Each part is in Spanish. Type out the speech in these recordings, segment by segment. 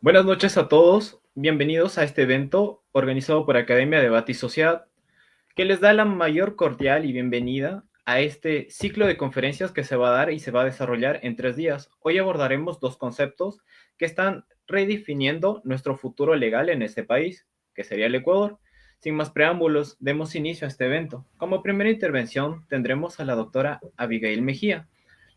Buenas noches a todos, bienvenidos a este evento organizado por Academia Debate y Sociedad, que les da la mayor cordial y bienvenida a este ciclo de conferencias que se va a dar y se va a desarrollar en 3 días. Hoy abordaremos dos conceptos que están redefiniendo nuestro futuro legal en este país, que sería el Ecuador. Sin más preámbulos, demos inicio a este evento. Como primera intervención tendremos a la doctora Abigail Mejía,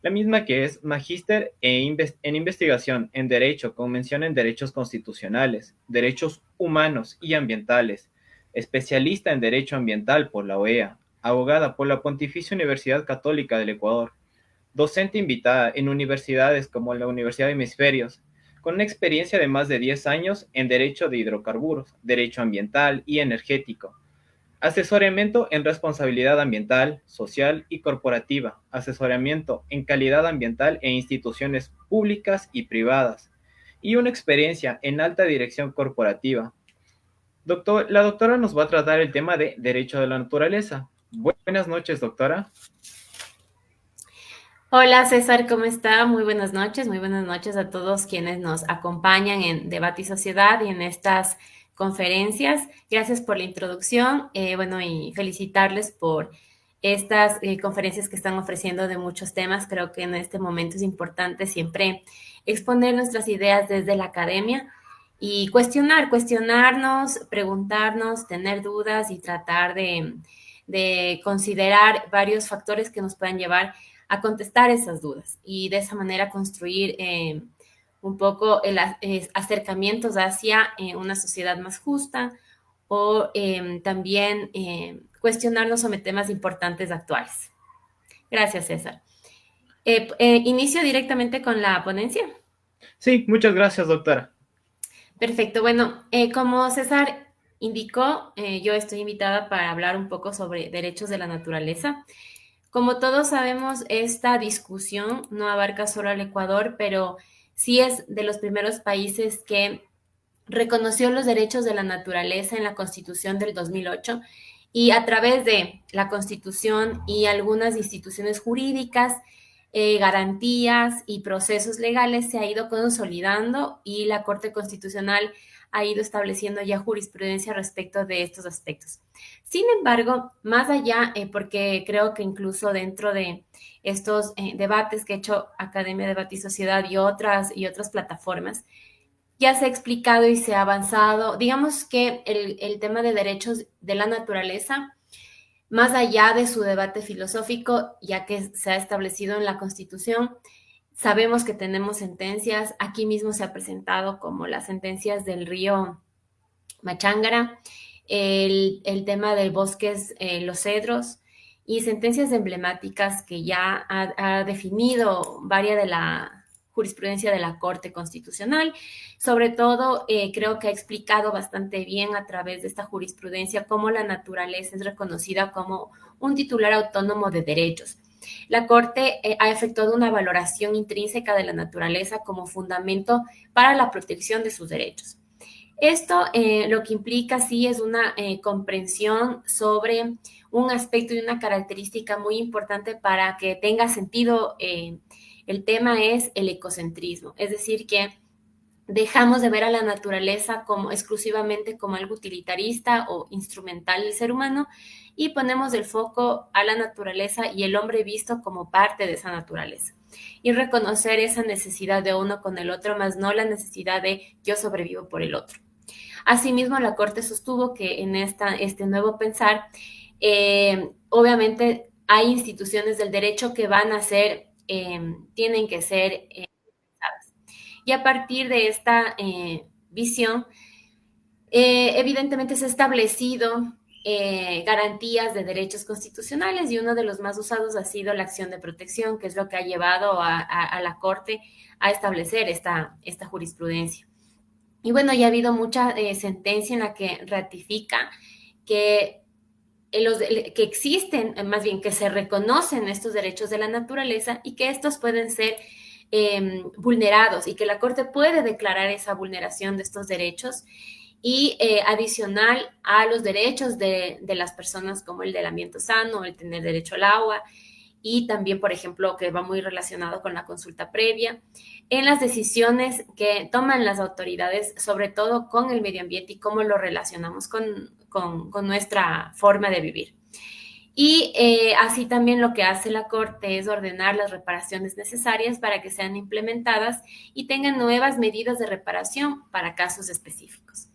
la misma que es magíster en investigación en Derecho, con mención en Derechos Constitucionales, Derechos Humanos y Ambientales, especialista en Derecho Ambiental por la OEA, abogada por la Pontificia Universidad Católica del Ecuador, docente invitada en universidades como la Universidad de Hemisferios, con una experiencia de más de 10 años en Derecho de Hidrocarburos, Derecho Ambiental y Energético, asesoramiento en responsabilidad ambiental, social y corporativa, asesoramiento en calidad ambiental en instituciones públicas y privadas, y una experiencia en alta dirección corporativa. La doctora nos va a tratar el tema de derecho de la naturaleza. Buenas noches, doctora. Hola César, ¿cómo está? Muy buenas noches a todos quienes nos acompañan en Debate y Sociedad y en estas conferencias. Gracias por la introducción, y felicitarles por estas conferencias que están ofreciendo de muchos temas. Creo que en este momento es importante siempre exponer nuestras ideas desde la academia y cuestionarnos, preguntarnos, tener dudas y tratar de considerar varios factores que nos puedan llevar a contestar esas dudas y de esa manera construir un poco acercamientos hacia una sociedad más justa o también cuestionarnos sobre temas importantes actuales. Gracias, César. Inicio directamente con la ponencia. Sí, muchas gracias, doctora. Perfecto. Bueno, como César indicó, yo estoy invitada para hablar un poco sobre derechos de la naturaleza. Como todos sabemos, esta discusión no abarca solo al Ecuador, pero sí es de los primeros países que reconoció los derechos de la naturaleza en la Constitución del 2008 y a través de la Constitución y algunas instituciones jurídicas, garantías y procesos legales se ha ido consolidando y la Corte Constitucional ha ido estableciendo ya jurisprudencia respecto de estos aspectos. Sin embargo, más allá, porque creo que incluso dentro de estos debates que ha hecho Academia de Debate y Sociedad y otras plataformas, ya se ha explicado y se ha avanzado. Digamos que el tema de derechos de la naturaleza, más allá de su debate filosófico, ya que se ha establecido en la Constitución, sabemos que tenemos sentencias. Aquí mismo se ha presentado como las sentencias del río Machángara, el tema del bosques, los cedros, y sentencias emblemáticas que ya ha definido varias de la jurisprudencia de la Corte Constitucional. Sobre todo, creo que ha explicado bastante bien a través de esta jurisprudencia cómo la naturaleza es reconocida como un titular autónomo de derechos. La Corte ha efectuado una valoración intrínseca de la naturaleza como fundamento para la protección de sus derechos. Esto lo que implica sí es una comprensión sobre un aspecto y una característica muy importante para que tenga sentido. El tema es el ecocentrismo, es decir, que dejamos de ver a la naturaleza como exclusivamente como algo utilitarista o instrumental del ser humano y ponemos el foco a la naturaleza y el hombre visto como parte de esa naturaleza. Y reconocer esa necesidad de uno con el otro, más no la necesidad de yo sobrevivo por el otro. Asimismo, la Corte sostuvo que en este nuevo pensar, obviamente hay instituciones del derecho que van a ser, tienen que ser pensadas. Y a partir de esta visión, evidentemente se ha establecido garantías de derechos constitucionales y uno de los más usados ha sido la acción de protección, que es lo que ha llevado a la Corte a establecer esta jurisprudencia. Y bueno, ya ha habido mucha sentencia en la que ratifica que, que existen, más bien que se reconocen estos derechos de la naturaleza y que estos pueden ser vulnerados y que la Corte puede declarar esa vulneración de estos derechos y adicional a los derechos de las personas como el del ambiente sano, el tener derecho al agua y también, por ejemplo, que va muy relacionado con la consulta previa, en las decisiones que toman las autoridades, sobre todo con el medio ambiente y cómo lo relacionamos con nuestra forma de vivir. Y así también lo que hace la Corte es ordenar las reparaciones necesarias para que sean implementadas y tengan nuevas medidas de reparación para casos específicos.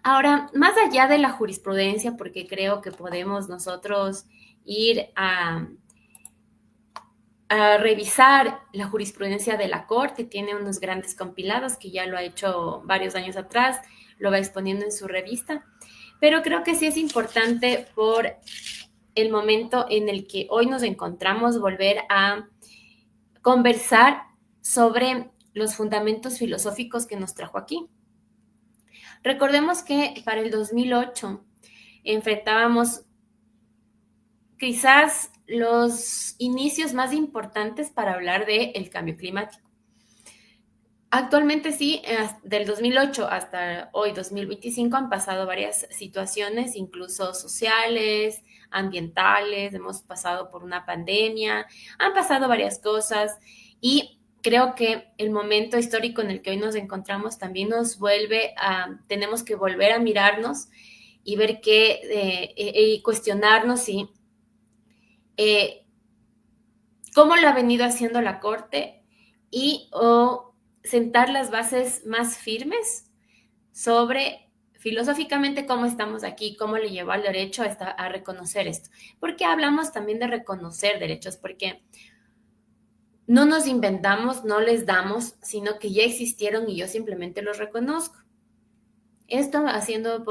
Ahora, más allá de la jurisprudencia, porque creo que podemos nosotros ir a revisar la jurisprudencia de la Corte, tiene unos grandes compilados que ya lo ha hecho varios años atrás, lo va exponiendo en su revista, pero creo que sí es importante por el momento en el que hoy nos encontramos volver a conversar sobre los fundamentos filosóficos que nos trajo aquí. Recordemos que para el 2008 enfrentábamos quizás los inicios más importantes para hablar del cambio climático. Actualmente sí, del 2008 hasta hoy, 2025, han pasado varias situaciones, incluso sociales, ambientales, hemos pasado por una pandemia, han pasado varias cosas y creo que el momento histórico en el que hoy nos encontramos también nos vuelve tenemos que volver a mirarnos y ver y cuestionarnos si cómo lo ha venido haciendo la Corte y o sentar las bases más firmes sobre filosóficamente cómo estamos aquí, cómo le llevó al derecho a reconocer esto. Porque hablamos también de reconocer derechos, porque no nos inventamos, no les damos, sino que ya existieron y yo simplemente los reconozco. Esto haciendo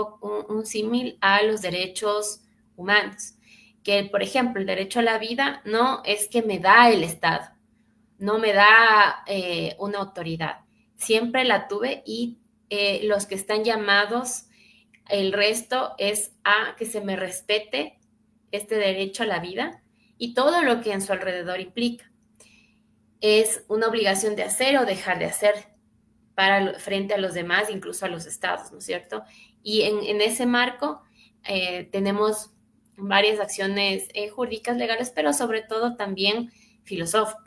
un símil a los derechos humanos, que por ejemplo el derecho a la vida no es que me da el Estado, no me da una autoridad, siempre la tuve y los que están llamados, el resto es a que se me respete este derecho a la vida y todo lo que en su alrededor implica. Es una obligación de hacer o dejar de hacer frente a los demás, incluso a los estados, ¿no es cierto? Y en ese marco tenemos varias acciones jurídicas legales, pero sobre todo también filosóficas.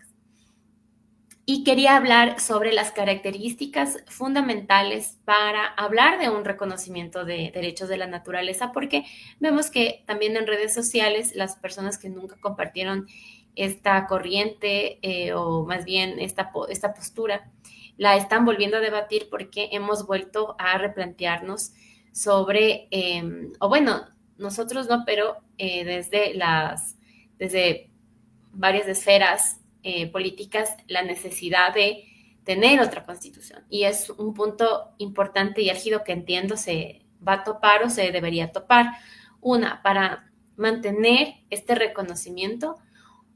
Y quería hablar sobre las características fundamentales para hablar de un reconocimiento de derechos de la naturaleza, porque vemos que también en redes sociales las personas que nunca compartieron esta corriente o más bien esta postura, la están volviendo a debatir porque hemos vuelto a replantearnos sobre, o bueno, nosotros no, pero desde varias esferas políticas la necesidad de tener otra constitución. Y es un punto importante y álgido que entiendo se va a topar o se debería topar. Una, para mantener este reconocimiento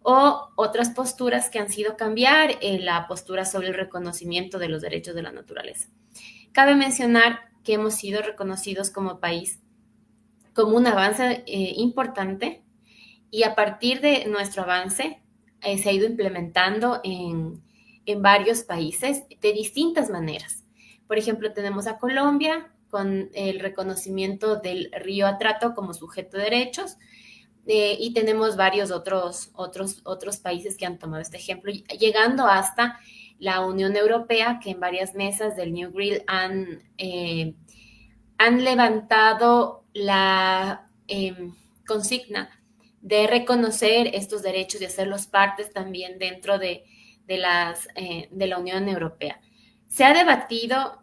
o otras posturas que han sido cambiar la postura sobre el reconocimiento de los derechos de la naturaleza. Cabe mencionar que hemos sido reconocidos como país como un avance importante y a partir de nuestro avance se ha ido implementando en varios países de distintas maneras. Por ejemplo, tenemos a Colombia con el reconocimiento del río Atrato como sujeto de derechos y tenemos varios otros países que han tomado este ejemplo, llegando hasta la Unión Europea, que en varias mesas del New Deal han levantado la consigna de reconocer estos derechos y hacerlos partes también dentro de la Unión Europea. Se ha debatido,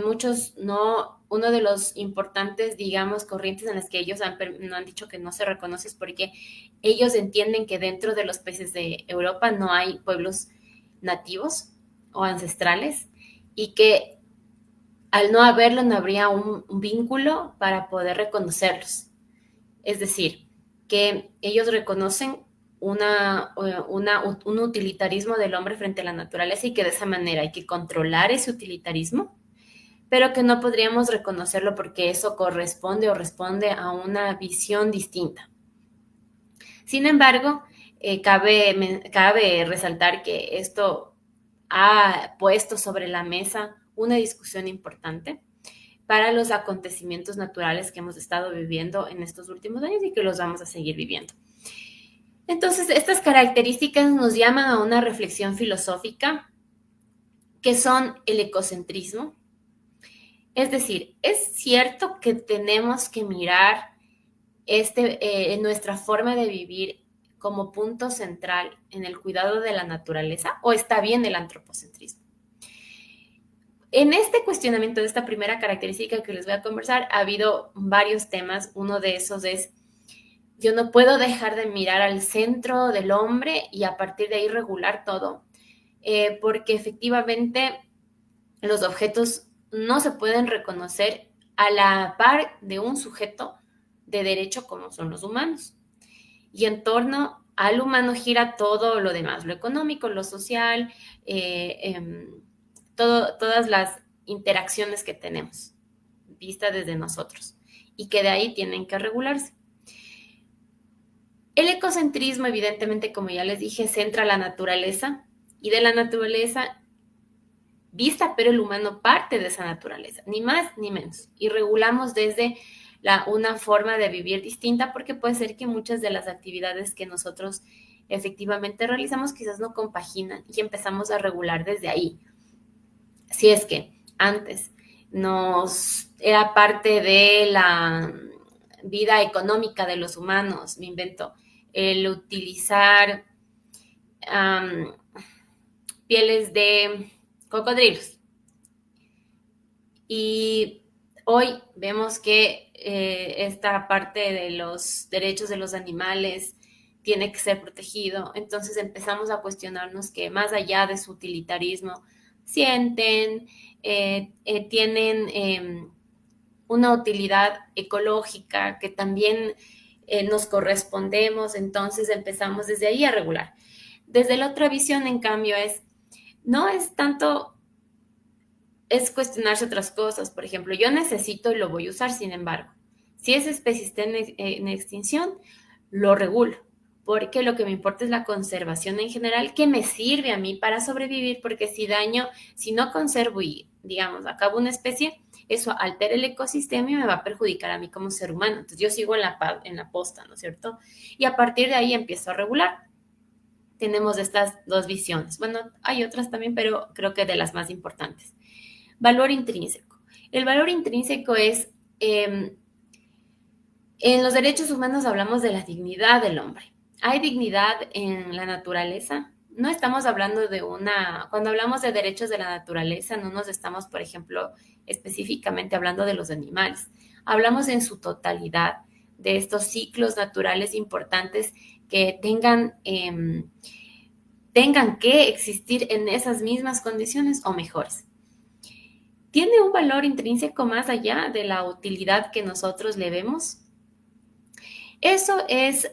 muchos no, uno de los importantes, digamos, corrientes en las que ellos no han dicho que no se reconoce es porque ellos entienden que dentro de los países de Europa no hay pueblos nativos o ancestrales y que al no haberlo no habría un vínculo para poder reconocerlos. Es decir, que ellos reconocen un utilitarismo del hombre frente a la naturaleza y que de esa manera hay que controlar ese utilitarismo, pero que no podríamos reconocerlo porque eso corresponde o responde a una visión distinta. Sin embargo, cabe resaltar que esto ha puesto sobre la mesa una discusión importante para los acontecimientos naturales que hemos estado viviendo en estos últimos años y que los vamos a seguir viviendo. Entonces, estas características nos llaman a una reflexión filosófica que son el ecocentrismo. Es decir, es cierto que tenemos que mirar nuestra forma de vivir como punto central en el cuidado de la naturaleza, o está bien el antropocentrismo. En este cuestionamiento de esta primera característica que les voy a conversar, ha habido varios temas. Uno de esos es, yo no puedo dejar de mirar al centro del hombre y a partir de ahí regular todo, porque efectivamente los objetos no se pueden reconocer a la par de un sujeto de derecho como son los humanos. Y en torno al humano gira todo lo demás, lo económico, lo social, todas las interacciones que tenemos, vista desde nosotros, y que de ahí tienen que regularse. El ecocentrismo, evidentemente, como ya les dije, centra la naturaleza, y de la naturaleza vista, pero el humano parte de esa naturaleza, ni más ni menos. Y regulamos desde una forma de vivir distinta, porque puede ser que muchas de las actividades que nosotros efectivamente realizamos quizás no compaginan y empezamos a regular desde ahí. Si es que antes nos era parte de la vida económica de los humanos, me invento, el utilizar pieles de cocodrilos. Y hoy vemos que esta parte de los derechos de los animales tiene que ser protegido. Entonces empezamos a cuestionarnos que más allá de su utilitarismo, sienten, tienen una utilidad ecológica que también nos correspondemos. Entonces empezamos desde ahí a regular. Desde la otra visión, en cambio, no es tanto, es cuestionarse otras cosas. Por ejemplo, yo necesito y lo voy a usar, sin embargo, si esa especie está en extinción, lo regulo, porque lo que me importa es la conservación en general, que me sirve a mí para sobrevivir, porque si no conservo y, digamos, acabo una especie, eso altera el ecosistema y me va a perjudicar a mí como ser humano. Entonces yo sigo en la posta, ¿no es cierto? Y a partir de ahí empiezo a regular. Tenemos estas dos visiones. Bueno, hay otras también, pero creo que de las más importantes. Valor intrínseco. El valor intrínseco es, en los derechos humanos hablamos de la dignidad del hombre. ¿Hay dignidad en la naturaleza? No estamos hablando cuando hablamos de derechos de la naturaleza, no nos estamos, por ejemplo, específicamente hablando de los animales. Hablamos en su totalidad de estos ciclos naturales importantes que tengan que existir en esas mismas condiciones o mejores. ¿Tiene un valor intrínseco más allá de la utilidad que nosotros le vemos? Eso es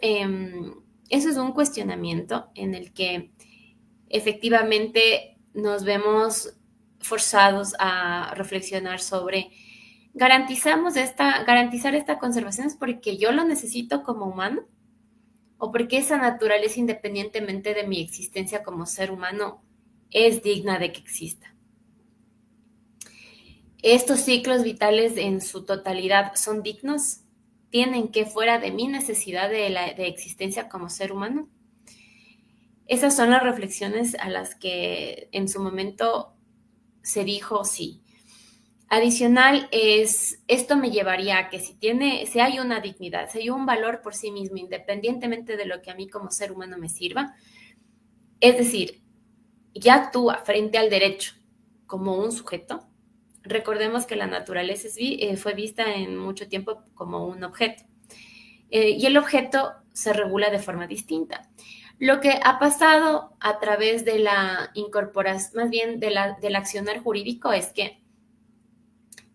un cuestionamiento en el que efectivamente nos vemos forzados a reflexionar sobre garantizar esta conservación es porque yo lo necesito como humano o porque esa naturaleza, independientemente de mi existencia como ser humano, es digna de que exista. ¿Estos ciclos vitales en su totalidad son dignos? ¿Tienen que fuera de mi necesidad de existencia como ser humano? Esas son las reflexiones a las que en su momento se dijo sí. Adicional esto me llevaría a que si hay una dignidad, si hay un valor por sí mismo, independientemente de lo que a mí como ser humano me sirva, es decir, ya actúa frente al derecho como un sujeto. Recordemos que la naturaleza fue vista en mucho tiempo como un objeto. Y el objeto se regula de forma distinta. Lo que ha pasado a través de la incorporación, más bien del accionar jurídico, es que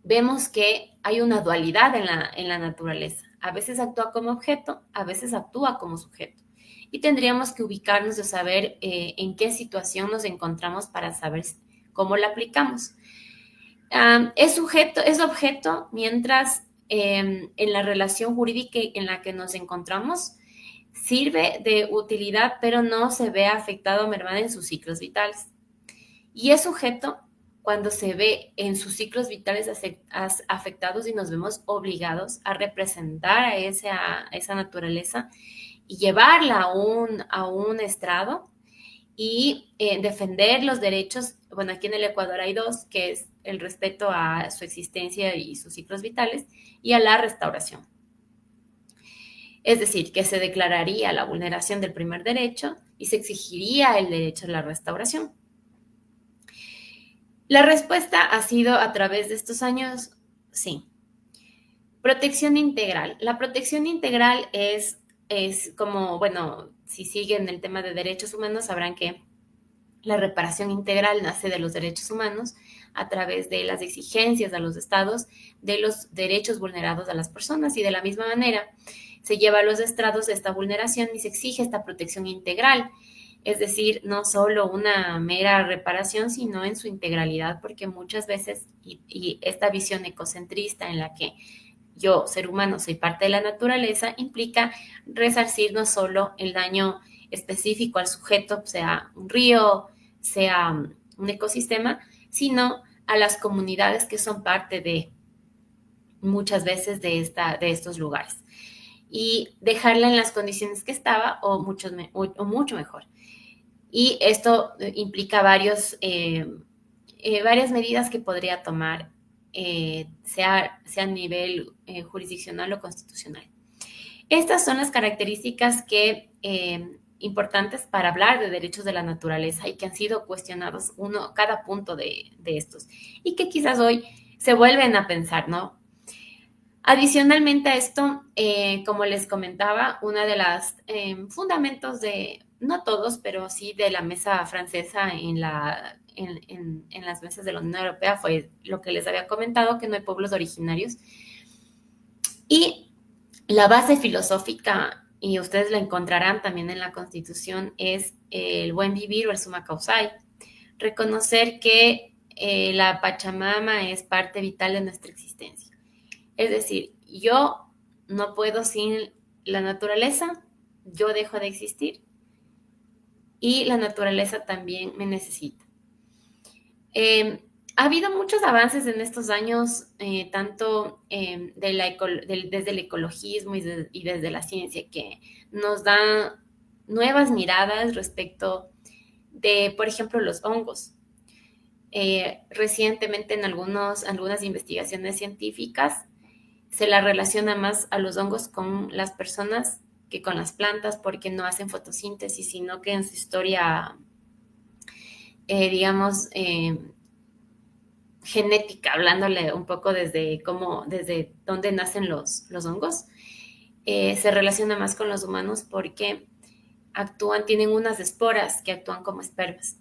vemos que hay una dualidad en la naturaleza. A veces actúa como objeto, a veces actúa como sujeto. Y tendríamos que ubicarnos de saber en qué situación nos encontramos para saber cómo la aplicamos. Es objeto mientras en la relación jurídica en la que nos encontramos sirve de utilidad, pero no se ve afectado o mermado en sus ciclos vitales. Y es sujeto cuando se ve en sus ciclos vitales afectados y nos vemos obligados a representar a esa naturaleza y llevarla a un estrado y defender los derechos. Bueno, aquí en el Ecuador hay dos, que es el respeto a su existencia y sus ciclos vitales y a la restauración. Es decir, que se declararía la vulneración del primer derecho y se exigiría el derecho a la restauración. La respuesta ha sido a través de estos años, sí. Protección integral. La protección integral es como, bueno, si siguen el tema de derechos humanos, sabrán que la reparación integral nace de los derechos humanos a través de las exigencias a los estados de los derechos vulnerados a las personas y de la misma manera se lleva a los estrados esta vulneración y se exige esta protección integral, es decir, no solo una mera reparación, sino en su integralidad, porque muchas veces, y esta visión ecocentrista en la que yo, ser humano, soy parte de la naturaleza, implica resarcir no solo el daño específico al sujeto, sea un río, sea un ecosistema, sino a las comunidades que son parte de muchas veces de estos lugares y dejarla en las condiciones que estaba o mucho mejor. Y esto implica varias medidas que podría tomar, sea a nivel jurisdiccional o constitucional. Estas son las características importantes para hablar de derechos de la naturaleza y que han sido cuestionados cada punto de estos y que quizás hoy se vuelven a pensar, ¿no? Adicionalmente a esto, como les comentaba, una de las fundamentos no todos, pero sí de la mesa francesa en las mesas de la Unión Europea fue lo que les había comentado, que no hay pueblos originarios. Y la base filosófica, y ustedes la encontrarán también en la Constitución, es el buen vivir o el summa causae. Reconocer que la Pachamama es parte vital de nuestra existencia. Es decir, yo no puedo sin la naturaleza, yo dejo de existir y la naturaleza también me necesita. Ha habido muchos avances en estos años, tanto desde el ecologismo y desde la ciencia, que nos dan nuevas miradas respecto de, por ejemplo, los hongos. Recientemente en algunas investigaciones científicas se la relaciona más a los hongos con las personas que con las plantas porque no hacen fotosíntesis, sino que en su historia, digamos, genética, hablándole un poco desde dónde nacen los hongos, se relaciona más con los humanos porque tienen unas esporas que actúan como espermas.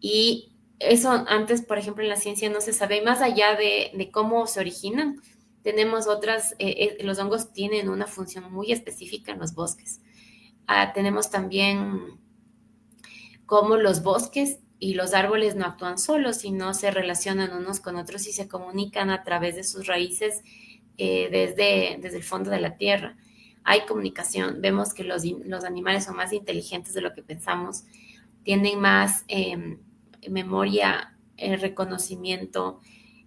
Y eso antes, por ejemplo, en la ciencia no se sabe, más allá de cómo se originan, tenemos los hongos tienen una función muy específica en los bosques. Tenemos también cómo los bosques y los árboles no actúan solos, sino se relacionan unos con otros y se comunican a través de sus raíces desde el fondo de la tierra. Hay comunicación, vemos que los animales son más inteligentes de lo que pensamos, tienen más memoria, reconocimiento,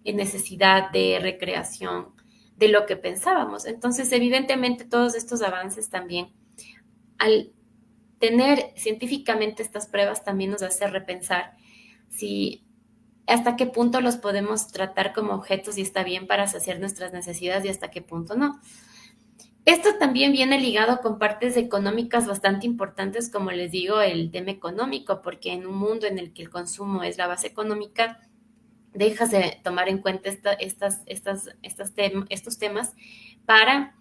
necesidad de recreación de lo que pensábamos. Entonces, evidentemente, todos estos avances también, al tener científicamente estas pruebas, también nos hace repensar hasta qué punto los podemos tratar como objetos y está bien para saciar nuestras necesidades y hasta qué punto no. Esto también viene ligado con partes económicas bastante importantes, como les digo, el tema económico, porque en un mundo en el que el consumo es la base económica, dejas de tomar en cuenta estos temas para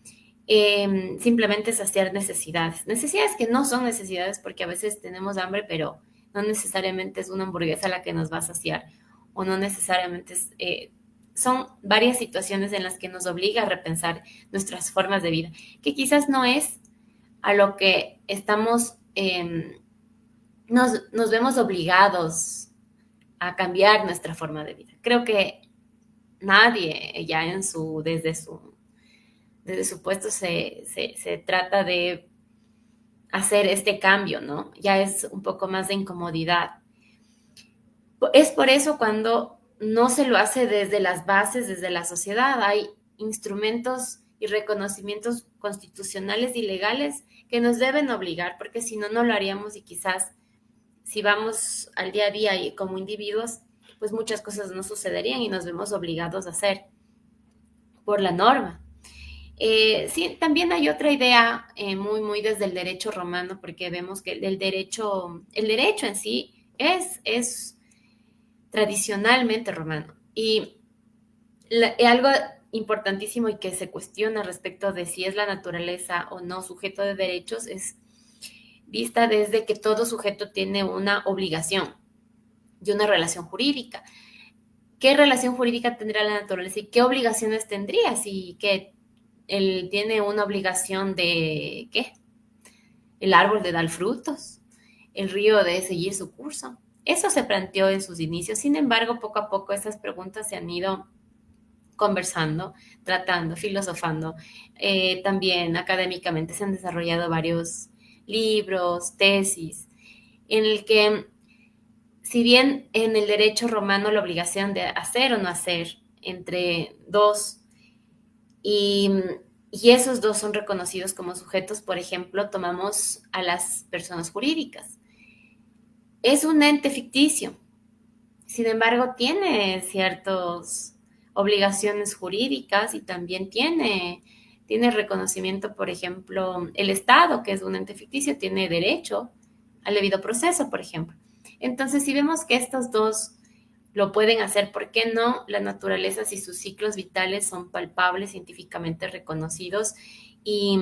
simplemente saciar necesidades. Necesidades que no son necesidades porque a veces tenemos hambre, pero no necesariamente es una hamburguesa la que nos va a saciar o no necesariamente son varias situaciones en las que nos obliga a repensar nuestras formas de vida, que quizás no es a lo que nos vemos obligados a cambiar nuestra forma de vida. Creo que nadie ya desde su puesto se trata de hacer este cambio, ¿no? Ya es un poco más de incomodidad. Es por eso cuando no se lo hace desde las bases, desde la sociedad, hay instrumentos y reconocimientos constitucionales y legales que nos deben obligar, porque si no, no lo haríamos y quizás si vamos al día a día y como individuos, pues muchas cosas no sucederían y nos vemos obligados a hacer por la norma. Sí, también hay otra idea muy desde el derecho romano, porque vemos que el derecho en sí es tradicionalmente romano. Y algo importantísimo y que se cuestiona respecto de si es la naturaleza o no sujeto de derechos es vista desde que todo sujeto tiene una obligación y una relación jurídica. ¿Qué relación jurídica tendría la naturaleza y qué obligaciones tendría? Si que él tiene una obligación de, ¿qué? El árbol de dar frutos, el río de seguir su curso. Eso se planteó en sus inicios. Sin embargo, poco a poco esas preguntas se han ido conversando, tratando, filosofando. También académicamente se han desarrollado varios libros, tesis, en el que, si bien en el derecho romano la obligación de hacer o no hacer entre dos y, y esos dos son reconocidos como sujetos, por ejemplo, tomamos a las personas jurídicas. Es un ente ficticio, sin embargo, tiene ciertas obligaciones jurídicas y también tiene reconocimiento, por ejemplo, el Estado, que es un ente ficticio, tiene derecho al debido proceso, por ejemplo. Entonces, si vemos que estos dos lo pueden hacer, ¿por qué no la naturaleza si sus ciclos vitales son palpables, científicamente reconocidos y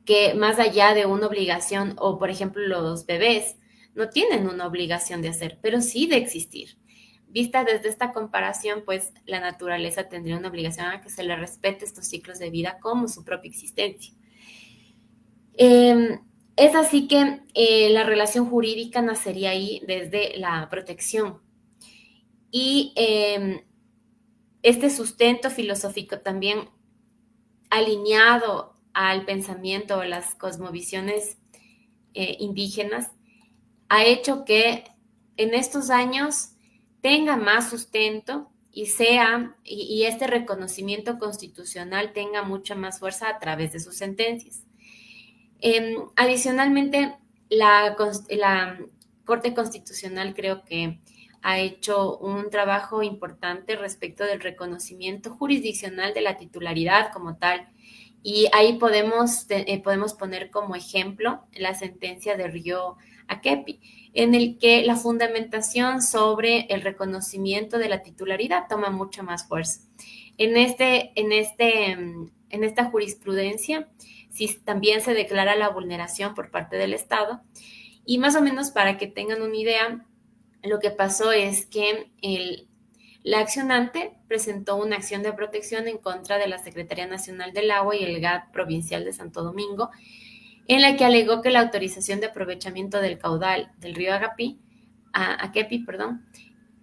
que más allá de una obligación, o por ejemplo los bebés, no tienen una obligación de hacer, pero sí de existir? Vista desde esta comparación, pues la naturaleza tendría una obligación a que se le respete estos ciclos de vida como su propia existencia. Es así que la relación jurídica nacería ahí desde la protección. Y este sustento filosófico también alineado al pensamiento o las cosmovisiones indígenas ha hecho que en estos años tenga más sustento y este reconocimiento constitucional tenga mucha más fuerza a través de sus sentencias. Adicionalmente, la Corte Constitucional creo que ha hecho un trabajo importante respecto del reconocimiento jurisdiccional de la titularidad como tal. Y ahí podemos poner como ejemplo la sentencia de Río Akepi, en el que la fundamentación sobre el reconocimiento de la titularidad toma mucha más fuerza. En esta jurisprudencia, si también se declara la vulneración por parte del Estado, y más o menos para que tengan una idea, lo que pasó es que la accionante presentó una acción de protección en contra de la Secretaría Nacional del Agua y el GAT Provincial de Santo Domingo, en la que alegó que la autorización de aprovechamiento del caudal del río Akepi,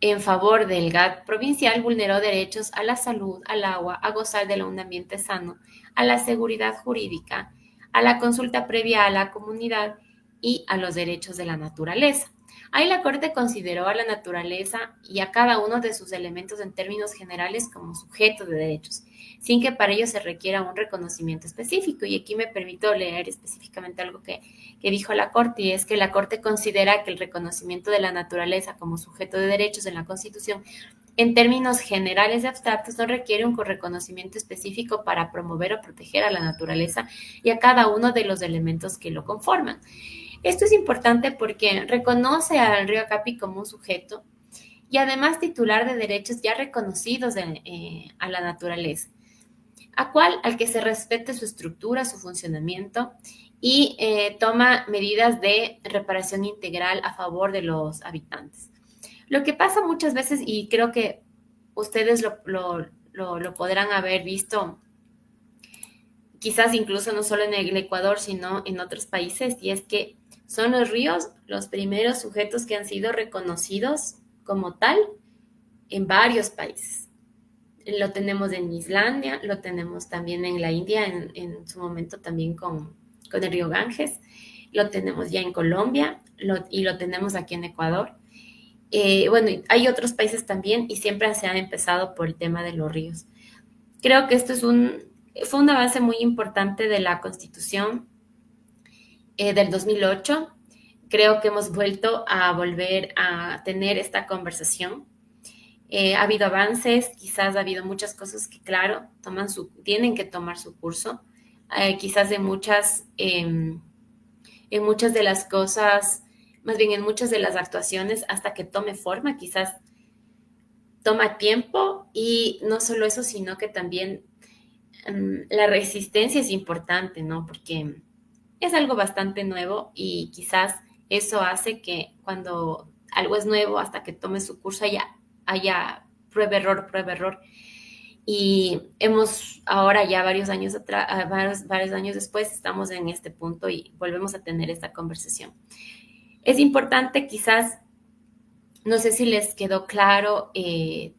en favor del GAT provincial vulneró derechos a la salud, al agua, a gozar de un ambiente sano, a la seguridad jurídica, a la consulta previa a la comunidad y a los derechos de la naturaleza. Ahí la Corte consideró a la naturaleza y a cada uno de sus elementos en términos generales como sujetos de derechos, sin que para ello se requiera un reconocimiento específico. Y aquí me permito leer específicamente algo que dijo la Corte, y es que la Corte considera que el reconocimiento de la naturaleza como sujeto de derechos en la Constitución, en términos generales y abstractos, no requiere un reconocimiento específico para promover o proteger a la naturaleza y a cada uno de los elementos que lo conforman. Esto es importante porque reconoce al río Acapi como un sujeto y además titular de derechos ya reconocidos a la naturaleza, al que se respete su estructura, su funcionamiento y toma medidas de reparación integral a favor de los habitantes. Lo que pasa muchas veces, y creo que ustedes lo podrán haber visto, quizás incluso no solo en el Ecuador, sino en otros países, y es que son los ríos los primeros sujetos que han sido reconocidos como tal en varios países. Lo tenemos en Islandia, lo tenemos también en la India, en su momento también con el río Ganges, lo tenemos ya en Colombia y lo tenemos aquí en Ecuador. Bueno, hay otros países también y siempre se ha empezado por el tema de los ríos. Creo que esto es Fue un avance muy importante de la Constitución del 2008. Creo que hemos vuelto a volver a tener esta conversación. Ha habido avances, quizás ha habido muchas cosas que, claro, tienen que tomar su curso. Quizás en muchas de las cosas, más bien en muchas de las actuaciones, hasta que tome forma, quizás toma tiempo y no solo eso, sino que también la resistencia es importante, ¿no? Porque es algo bastante nuevo y quizás eso hace que cuando algo es nuevo, hasta que tome su curso, haya prueba, error, prueba, error. Y hemos ahora ya varios años atrás, varios años después, estamos en este punto y volvemos a tener esta conversación. Es importante quizás, no sé si les quedó claro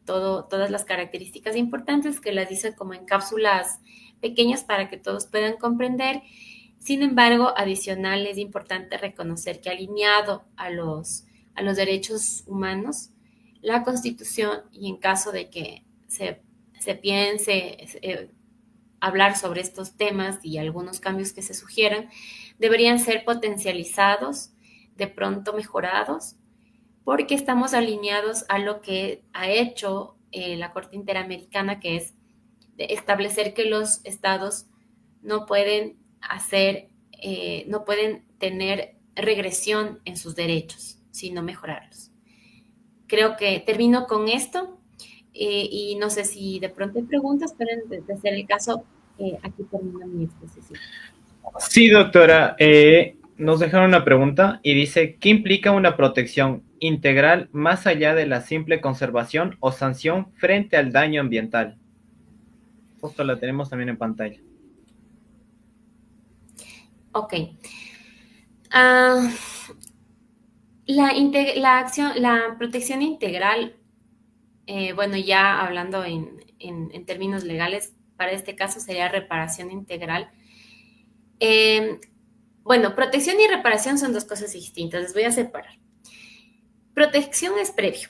todas las características importantes que las hice como en cápsulas pequeñas para que todos puedan comprender. Sin embargo, adicional es importante reconocer que alineado a los derechos humanos, la Constitución, y en caso de que se piense hablar sobre estos temas y algunos cambios que se sugieran, deberían ser potencializados, de pronto mejorados, porque estamos alineados a lo que ha hecho la Corte Interamericana, que es de establecer que los estados no pueden no pueden tener regresión en sus derechos, sino mejorarlos. Creo que termino con esto y no sé si de pronto hay preguntas, pero de ser el caso, aquí termina mi exposición. Sí, doctora. Nos dejaron una pregunta y dice, ¿qué implica una protección integral más allá de la simple conservación o sanción frente al daño ambiental? Justo la tenemos también en pantalla. Ok. Uh, la protección integral, bueno, ya hablando en términos legales, para este caso sería reparación integral. Bueno, protección y reparación son dos cosas distintas, les voy a separar. Protección es previo.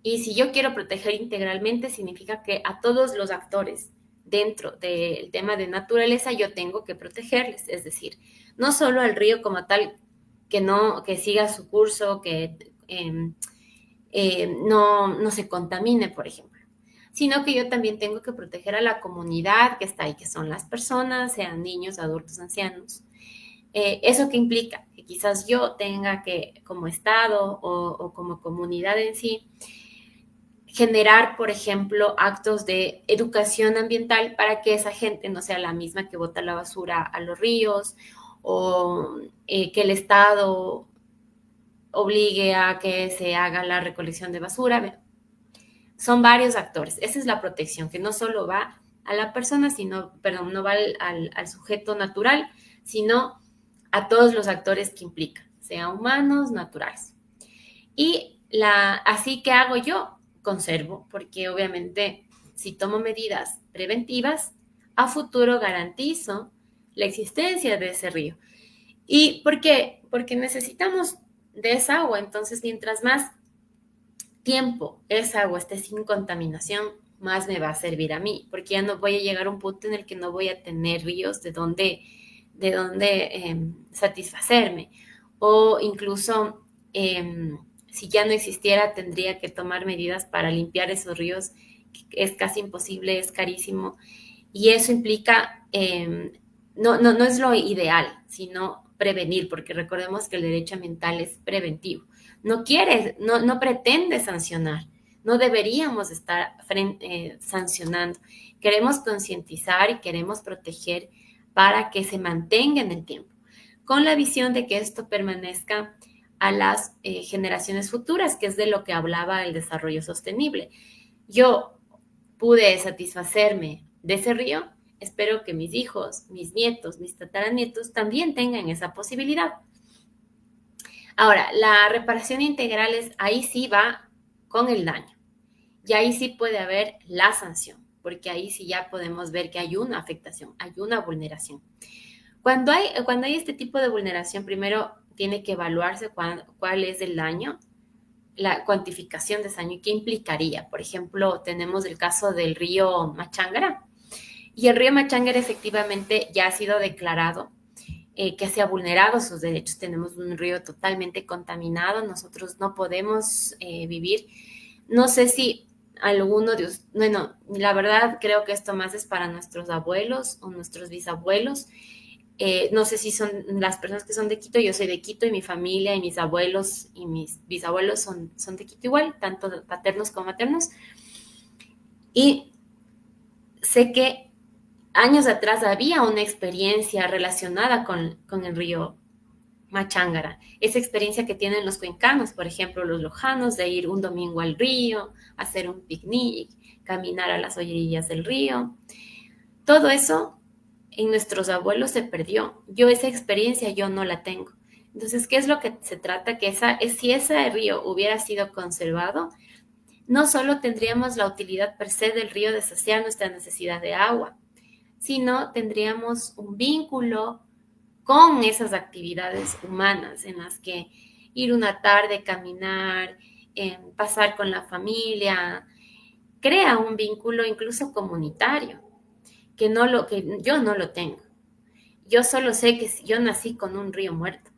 Y si yo quiero proteger integralmente, significa que a todos los actores dentro del tema de naturaleza yo tengo que protegerles. Es decir, no solo al río como tal, que siga su curso, que no se contamine, por ejemplo, sino que yo también tengo que proteger a la comunidad que está ahí, que son las personas, sean niños, adultos, ancianos. ¿Eso qué implica? Que quizás yo tenga que, como Estado o como comunidad en sí, generar, por ejemplo, actos de educación ambiental para que esa gente no sea la misma que bota la basura a los ríos o que el Estado obligue a que se haga la recolección de basura. Son varios actores. Esa es la protección, que no solo va a la persona, perdón, no va al sujeto natural, sino a todos los actores que implican, sean humanos, naturales. Y así que hago yo, conservo, porque obviamente si tomo medidas preventivas, a futuro garantizo la existencia de ese río. ¿Y por qué? Porque necesitamos de esa agua, entonces mientras más tiempo esa agua esté sin contaminación, más me va a servir a mí, porque ya no voy a llegar a un punto en el que no voy a tener ríos de donde satisfacerme. O incluso, si ya no existiera, tendría que tomar medidas para limpiar esos ríos. Es casi imposible, es carísimo. Y eso implica, no es lo ideal, sino prevenir, porque recordemos que el derecho ambiental es preventivo. No pretende sancionar. No deberíamos estar sancionando. Queremos concientizar y queremos proteger para que se mantenga en el tiempo, con la visión de que esto permanezca a las generaciones futuras, que es de lo que hablaba el desarrollo sostenible. Yo pude satisfacerme de ese río, espero que mis hijos, mis nietos, mis tataranietos también tengan esa posibilidad. Ahora, la reparación integral ahí sí va con el daño. Y ahí sí puede haber la sanción, porque ahí sí ya podemos ver que hay una afectación, hay una vulneración. Cuando hay este tipo de vulneración, primero tiene que evaluarse cuál es el daño, la cuantificación de ese daño y qué implicaría. Por ejemplo, tenemos el caso del río Machangara, Y el río Machanguera efectivamente ya ha sido declarado que se ha vulnerado sus derechos. Tenemos un río totalmente contaminado, nosotros no podemos vivir. No sé si alguno de ustedes, bueno, la verdad creo que esto más es para nuestros abuelos o nuestros bisabuelos. No sé si son las personas que son de Quito, yo soy de Quito y mi familia y mis abuelos y mis bisabuelos son de Quito igual, tanto paternos como maternos. Y sé que años atrás había una experiencia relacionada con el río Machángara, esa experiencia que tienen los cuencanos, por ejemplo, los lojanos, de ir un domingo al río, hacer un picnic, caminar a las orillas del río. Todo eso en nuestros abuelos se perdió. Yo esa experiencia yo no la tengo. Entonces, ¿qué es lo que se trata? Que si ese río hubiera sido conservado, no solo tendríamos la utilidad per se del río de saciar nuestra necesidad de agua, sino tendríamos un vínculo con esas actividades humanas en las que ir una tarde, caminar, pasar con la familia, crea un vínculo incluso comunitario, que yo no lo tengo. Yo solo sé que yo nací con un río muerto.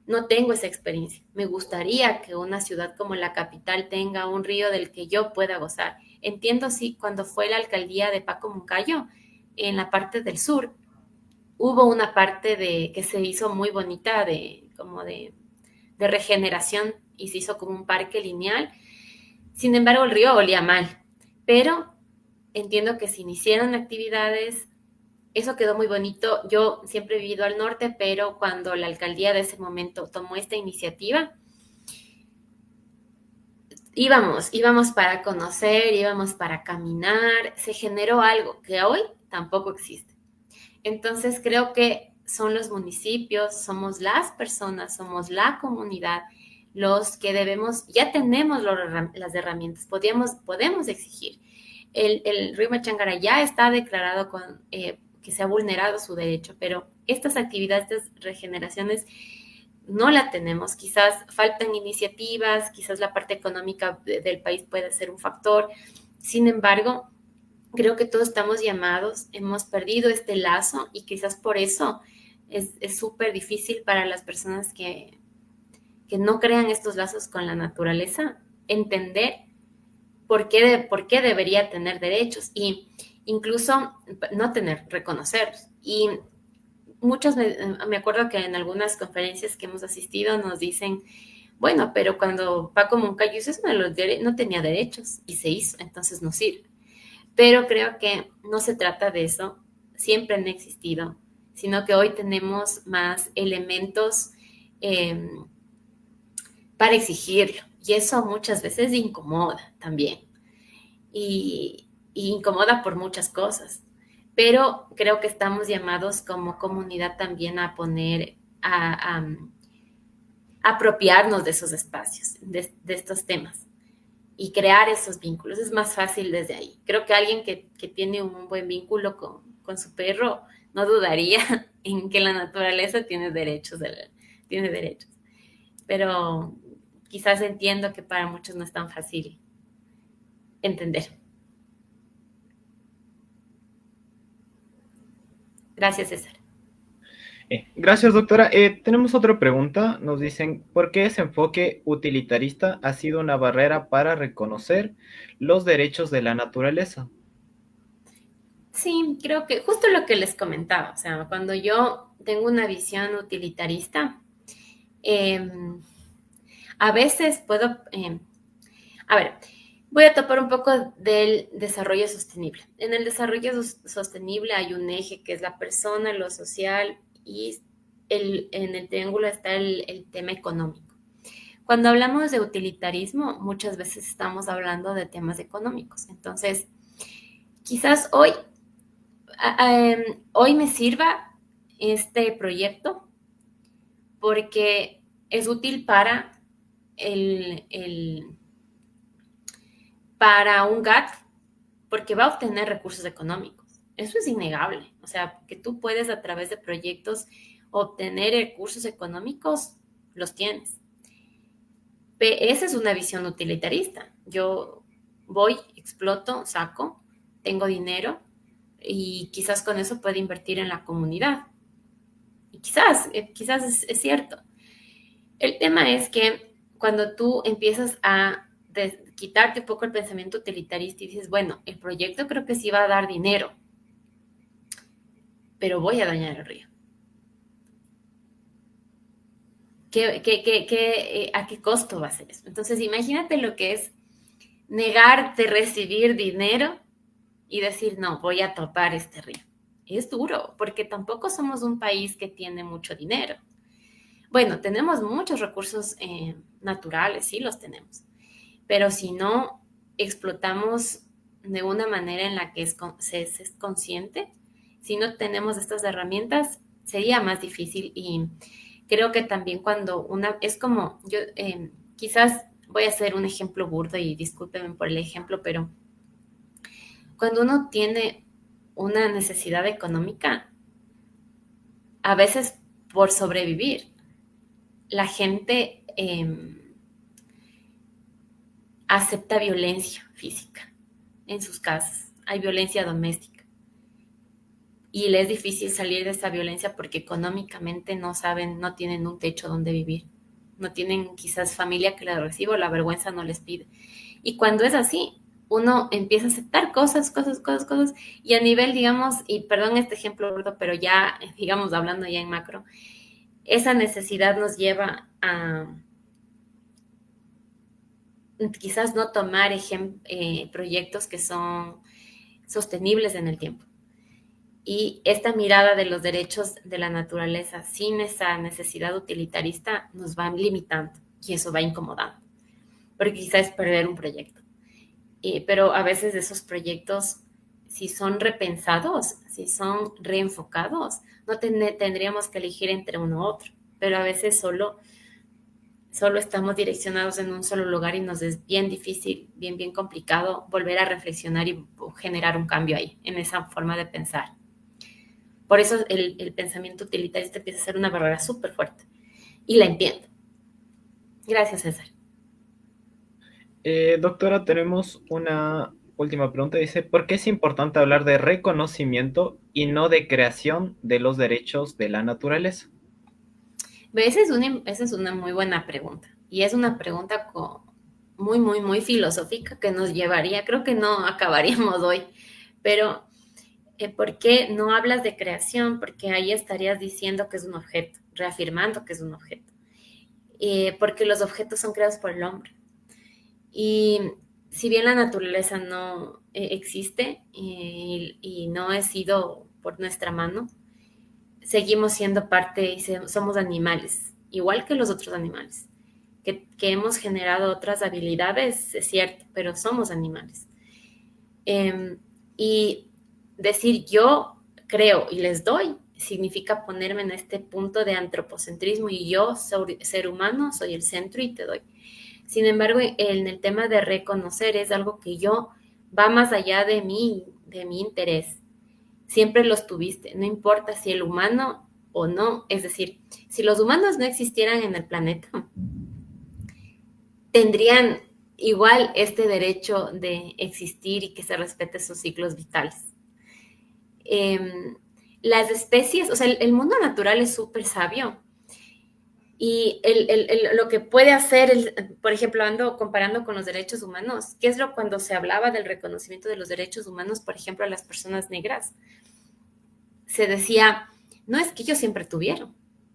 No tengo esa experiencia. Me gustaría que una ciudad como la capital tenga un río del que yo pueda gozar. Entiendo, sí, cuando fue la alcaldía de Paco Moncayo, en la parte del sur, hubo una parte que se hizo muy bonita de regeneración y se hizo como un parque lineal. Sin embargo, el río olía mal, pero entiendo que se iniciaron actividades, eso quedó muy bonito. Yo siempre he vivido al norte, pero cuando la alcaldía de ese momento tomó esta iniciativa, íbamos para conocer, íbamos para caminar, se generó algo que hoy tampoco existe. Entonces creo que son los municipios, somos las personas, somos la comunidad los que debemos, ya tenemos las herramientas, podemos exigir. El río Machangara ya está declarado que se ha vulnerado su derecho, pero estas actividades de regeneraciones no la tenemos. Quizás faltan iniciativas, quizás la parte económica del país puede ser un factor. Sin embargo, creo que todos estamos llamados, hemos perdido este lazo y quizás por eso es súper difícil para las personas que no crean estos lazos con la naturaleza entender por qué debería tener derechos y incluso no tener, reconocerlos. Y me acuerdo que en algunas conferencias que hemos asistido nos dicen, bueno, pero cuando Paco Moncayo hizo eso, no tenía derechos y se hizo, entonces no sirve. Pero creo que no se trata de eso, siempre han existido, sino que hoy tenemos más elementos eh, para exigirlo. Y eso muchas veces incomoda también. Y incomoda por muchas cosas. Pero creo que estamos llamados como comunidad también a poner, a apropiarnos de esos espacios, de estos temas y crear esos vínculos. Es más fácil desde ahí. Creo que alguien que tiene un buen vínculo con su perro no dudaría en que la naturaleza tiene derechos, tiene derechos. Pero quizás entiendo que para muchos no es tan fácil entender. Gracias, César. Gracias, doctora. Tenemos otra pregunta. Nos dicen, ¿por qué ese enfoque utilitarista ha sido una barrera para reconocer los derechos de la naturaleza? Sí, creo que justo lo que les comentaba, o sea, cuando yo tengo una visión utilitarista, eh, a veces puedo, a ver, voy a topar un poco del desarrollo sostenible. En el desarrollo sostenible hay un eje que es la persona, lo social y en el triángulo está el tema económico. Cuando hablamos de utilitarismo, muchas veces estamos hablando de temas económicos. Entonces, quizás hoy me sirva este proyecto porque es útil el para un GAT porque va a obtener recursos económicos. Eso es innegable. O sea, que tú puedes a través de proyectos obtener recursos económicos, los tienes. Esa es una visión utilitarista. Yo voy, exploto, saco, tengo dinero, y quizás con eso puede invertir en la comunidad. Y quizás es cierto. El tema es que cuando tú empiezas a quitarte un poco el pensamiento utilitarista y dices, bueno, el proyecto creo que sí va a dar dinero, pero voy a dañar el río. ¿A qué costo va a ser eso? Entonces, imagínate lo que es negarte a recibir dinero y decir, no, voy a topar este río. Es duro, porque tampoco somos un país que tiene mucho dinero. Bueno, tenemos muchos recursos naturales, sí los tenemos, pero si no explotamos de una manera en la que se es consciente, si no tenemos estas herramientas, sería más difícil. Y creo que también cuando es como, yo quizás voy a hacer un ejemplo burdo y discúlpenme por el ejemplo, pero cuando uno tiene una necesidad económica, a veces por sobrevivir, la gente acepta violencia física en sus casas. Hay violencia doméstica. Y les es difícil salir de esa violencia porque económicamente no saben, no tienen un techo donde vivir. No tienen quizás familia que les reciba, la vergüenza no les pide. Y cuando es así, uno empieza a aceptar cosas, y a nivel, digamos, y perdón este ejemplo, pero ya, digamos, hablando ya en macro, esa necesidad nos lleva a quizás no tomar proyectos que son sostenibles en el tiempo. Y esta mirada de los derechos de la naturaleza sin esa necesidad utilitarista nos va limitando y eso va incomodando, porque quizás es perder un proyecto. Pero a veces esos proyectos, si son repensados, si son reenfocados, no tendríamos que elegir entre uno u otro, pero a veces solo estamos direccionados en un solo lugar y nos es bien difícil, bien complicado volver a reflexionar y generar un cambio ahí, en esa forma de pensar. Por eso el pensamiento utilitarista empieza a ser una barrera súper fuerte. Y la entiendo. Gracias, César. Doctora, tenemos una última pregunta. Dice, ¿por qué es importante hablar de reconocimiento y no de creación de los derechos de la naturaleza? Esa es una muy buena pregunta. Y es una pregunta muy filosófica que nos llevaría, creo que no acabaríamos hoy, pero ¿por qué no hablas de creación? Porque ahí estarías diciendo que es un objeto, reafirmando que es un objeto. Porque los objetos son creados por el hombre. Y si bien la naturaleza no existe y no ha sido por nuestra mano, seguimos siendo parte y somos animales, igual que los otros animales. Que hemos generado otras habilidades, es cierto, pero somos animales. Y decir yo creo y les doy significa ponerme en este punto de antropocentrismo y yo, ser humano, soy el centro y te doy. Sin embargo, en el tema de reconocer es algo que va más allá de mi interés. Siempre los tuviste, no importa si el humano o no. Es decir, si los humanos no existieran en el planeta, tendrían igual este derecho de existir y que se respete sus ciclos vitales. Las especies, o sea, el mundo natural es súper sabio. Y lo que puede hacer, por ejemplo, ando comparando con los derechos humanos, ¿qué es cuando se hablaba del reconocimiento de los derechos humanos, por ejemplo, a las personas negras? Se decía, no es que ellos siempre tuvieron.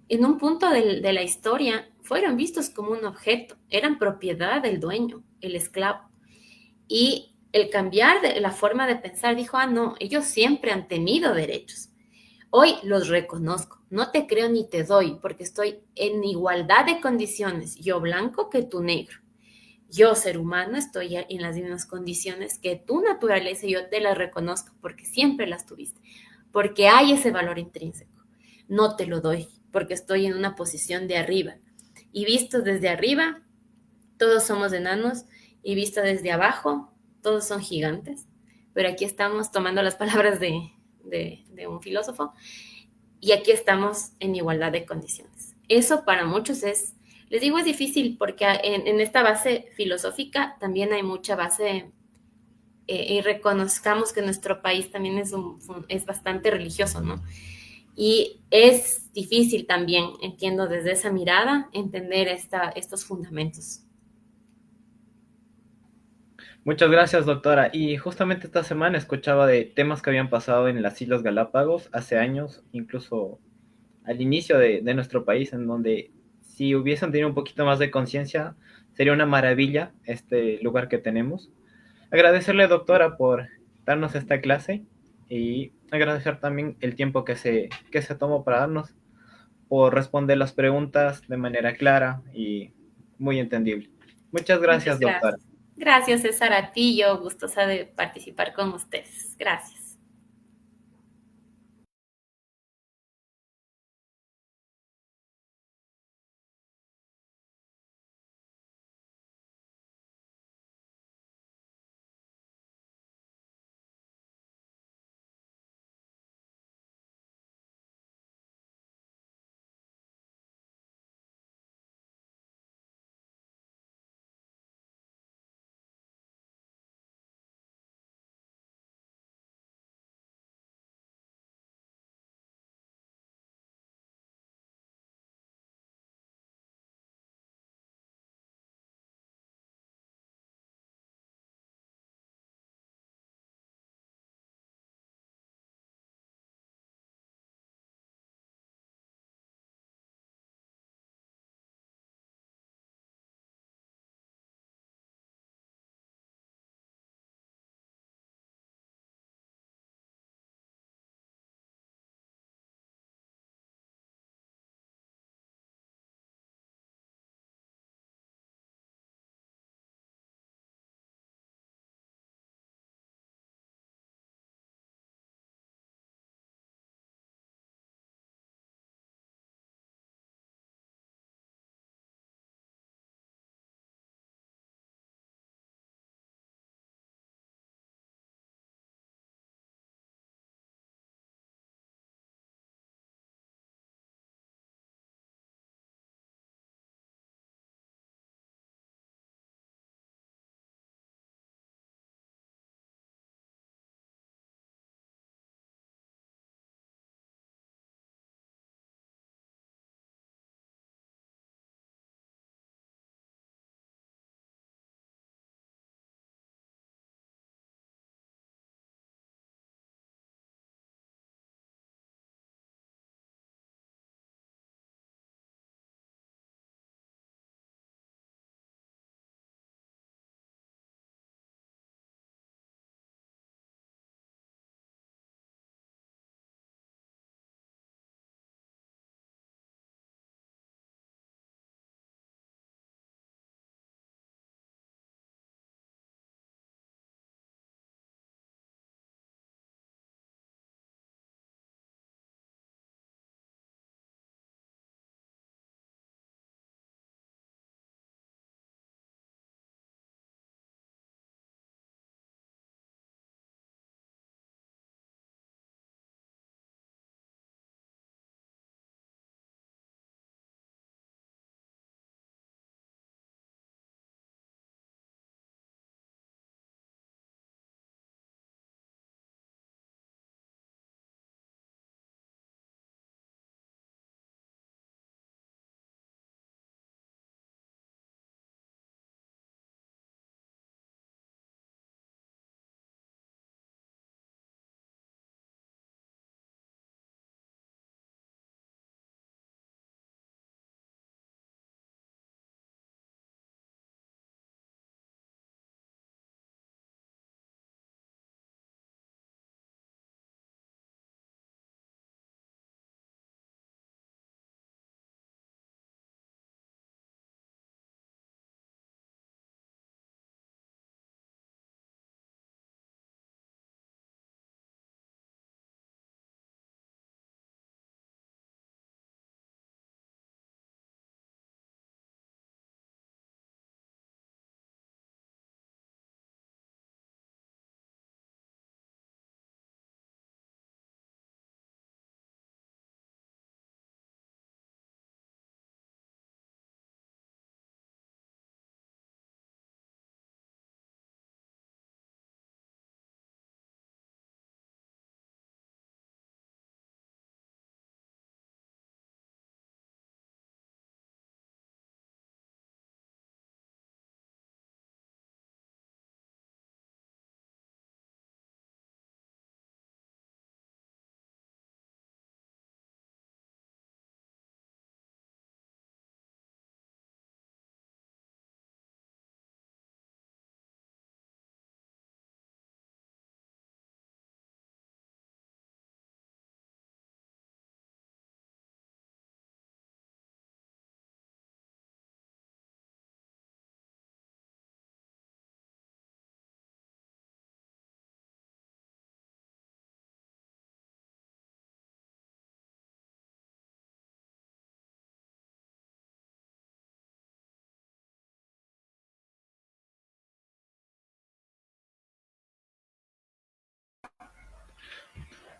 En un punto de la historia fueron vistos como un objeto, eran propiedad del dueño, el esclavo. Y el cambiar de la forma de pensar dijo, no, ellos siempre han tenido derechos. Hoy los reconozco, no te creo ni te doy, porque estoy en igualdad de condiciones, yo blanco que tú negro. Yo, ser humano, estoy en las mismas condiciones que tu naturaleza y yo te las reconozco porque siempre las tuviste, porque hay ese valor intrínseco. No te lo doy porque estoy en una posición de arriba. Y visto desde arriba, todos somos enanos, y visto desde abajo, todos son gigantes. Pero aquí estamos tomando las palabras de un filósofo, y aquí estamos en igualdad de condiciones. Eso para muchos les digo, es difícil porque en esta base filosófica también hay mucha base y reconozcamos que nuestro país también es bastante religioso, ¿no? Y es difícil también, entiendo desde esa mirada, entender estos fundamentos. Muchas gracias, doctora. Y justamente esta semana escuchaba de temas que habían pasado en las Islas Galápagos hace años, incluso al inicio de nuestro país, en donde si hubiesen tenido un poquito más de conciencia, sería una maravilla este lugar que tenemos. Agradecerle, doctora, por darnos esta clase y agradecer también el tiempo que se tomó para darnos, por responder las preguntas de manera clara y muy entendible. Muchas Muchas gracias, doctora. gracias. Gracias, César, a ti. Yo gustosa de participar con ustedes. Gracias.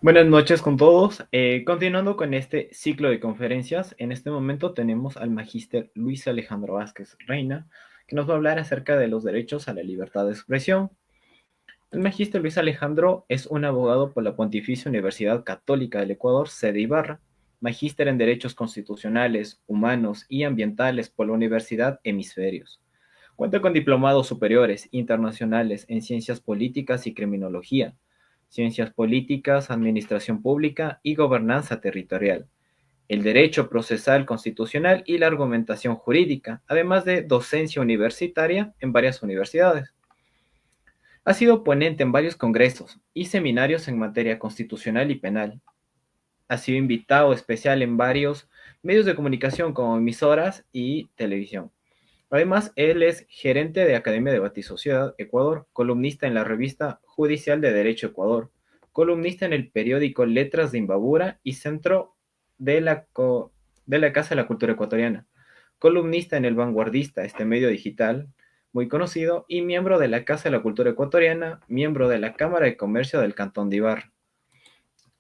Buenas noches con todos. Continuando con este ciclo de conferencias, en este momento tenemos al magíster Luis Alejandro Vázquez Reina, que nos va a hablar acerca de los derechos a la libertad de expresión. El magíster Luis Alejandro es un abogado por la Pontificia Universidad Católica del Ecuador, sede Ibarra, magíster en Derechos Constitucionales, Humanos y Ambientales por la Universidad Hemisferios. Cuenta con diplomados superiores internacionales en Ciencias Políticas y Criminología, Ciencias Políticas, Administración Pública y Gobernanza Territorial, el Derecho Procesal Constitucional y la Argumentación Jurídica, además de docencia universitaria en varias universidades. Ha sido ponente en varios congresos y seminarios en materia constitucional y penal. Ha sido invitado especial en varios medios de comunicación como emisoras y televisión. Además, él es gerente de Academia de Debate y Sociedad Ecuador, columnista en la revista Judicial de Derecho Ecuador, columnista en el periódico Letras de Imbabura y centro de la Casa de la Cultura Ecuatoriana, columnista en El Vanguardista, este medio digital muy conocido, y miembro de la Casa de la Cultura Ecuatoriana, miembro de la Cámara de Comercio del Cantón de Ibarra.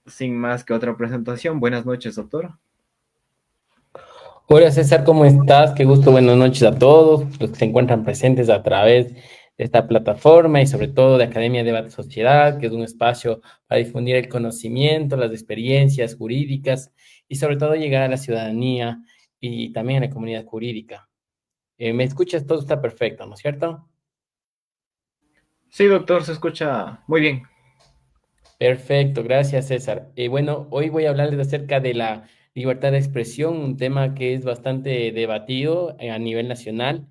Sin más que otra presentación, buenas noches, doctor. Hola César, ¿cómo estás? Qué gusto, buenas noches a todos los que se encuentran presentes a través de esta plataforma y sobre todo de Academia de Debate Sociedad, que es un espacio para difundir el conocimiento, las experiencias jurídicas y sobre todo llegar a la ciudadanía y también a la comunidad jurídica. ¿Me escuchas? Todo está perfecto, ¿no es cierto? Sí, doctor, se escucha muy bien. Perfecto, gracias César. Bueno, hoy voy a hablarles acerca de la libertad de expresión, un tema que es bastante debatido a nivel nacional.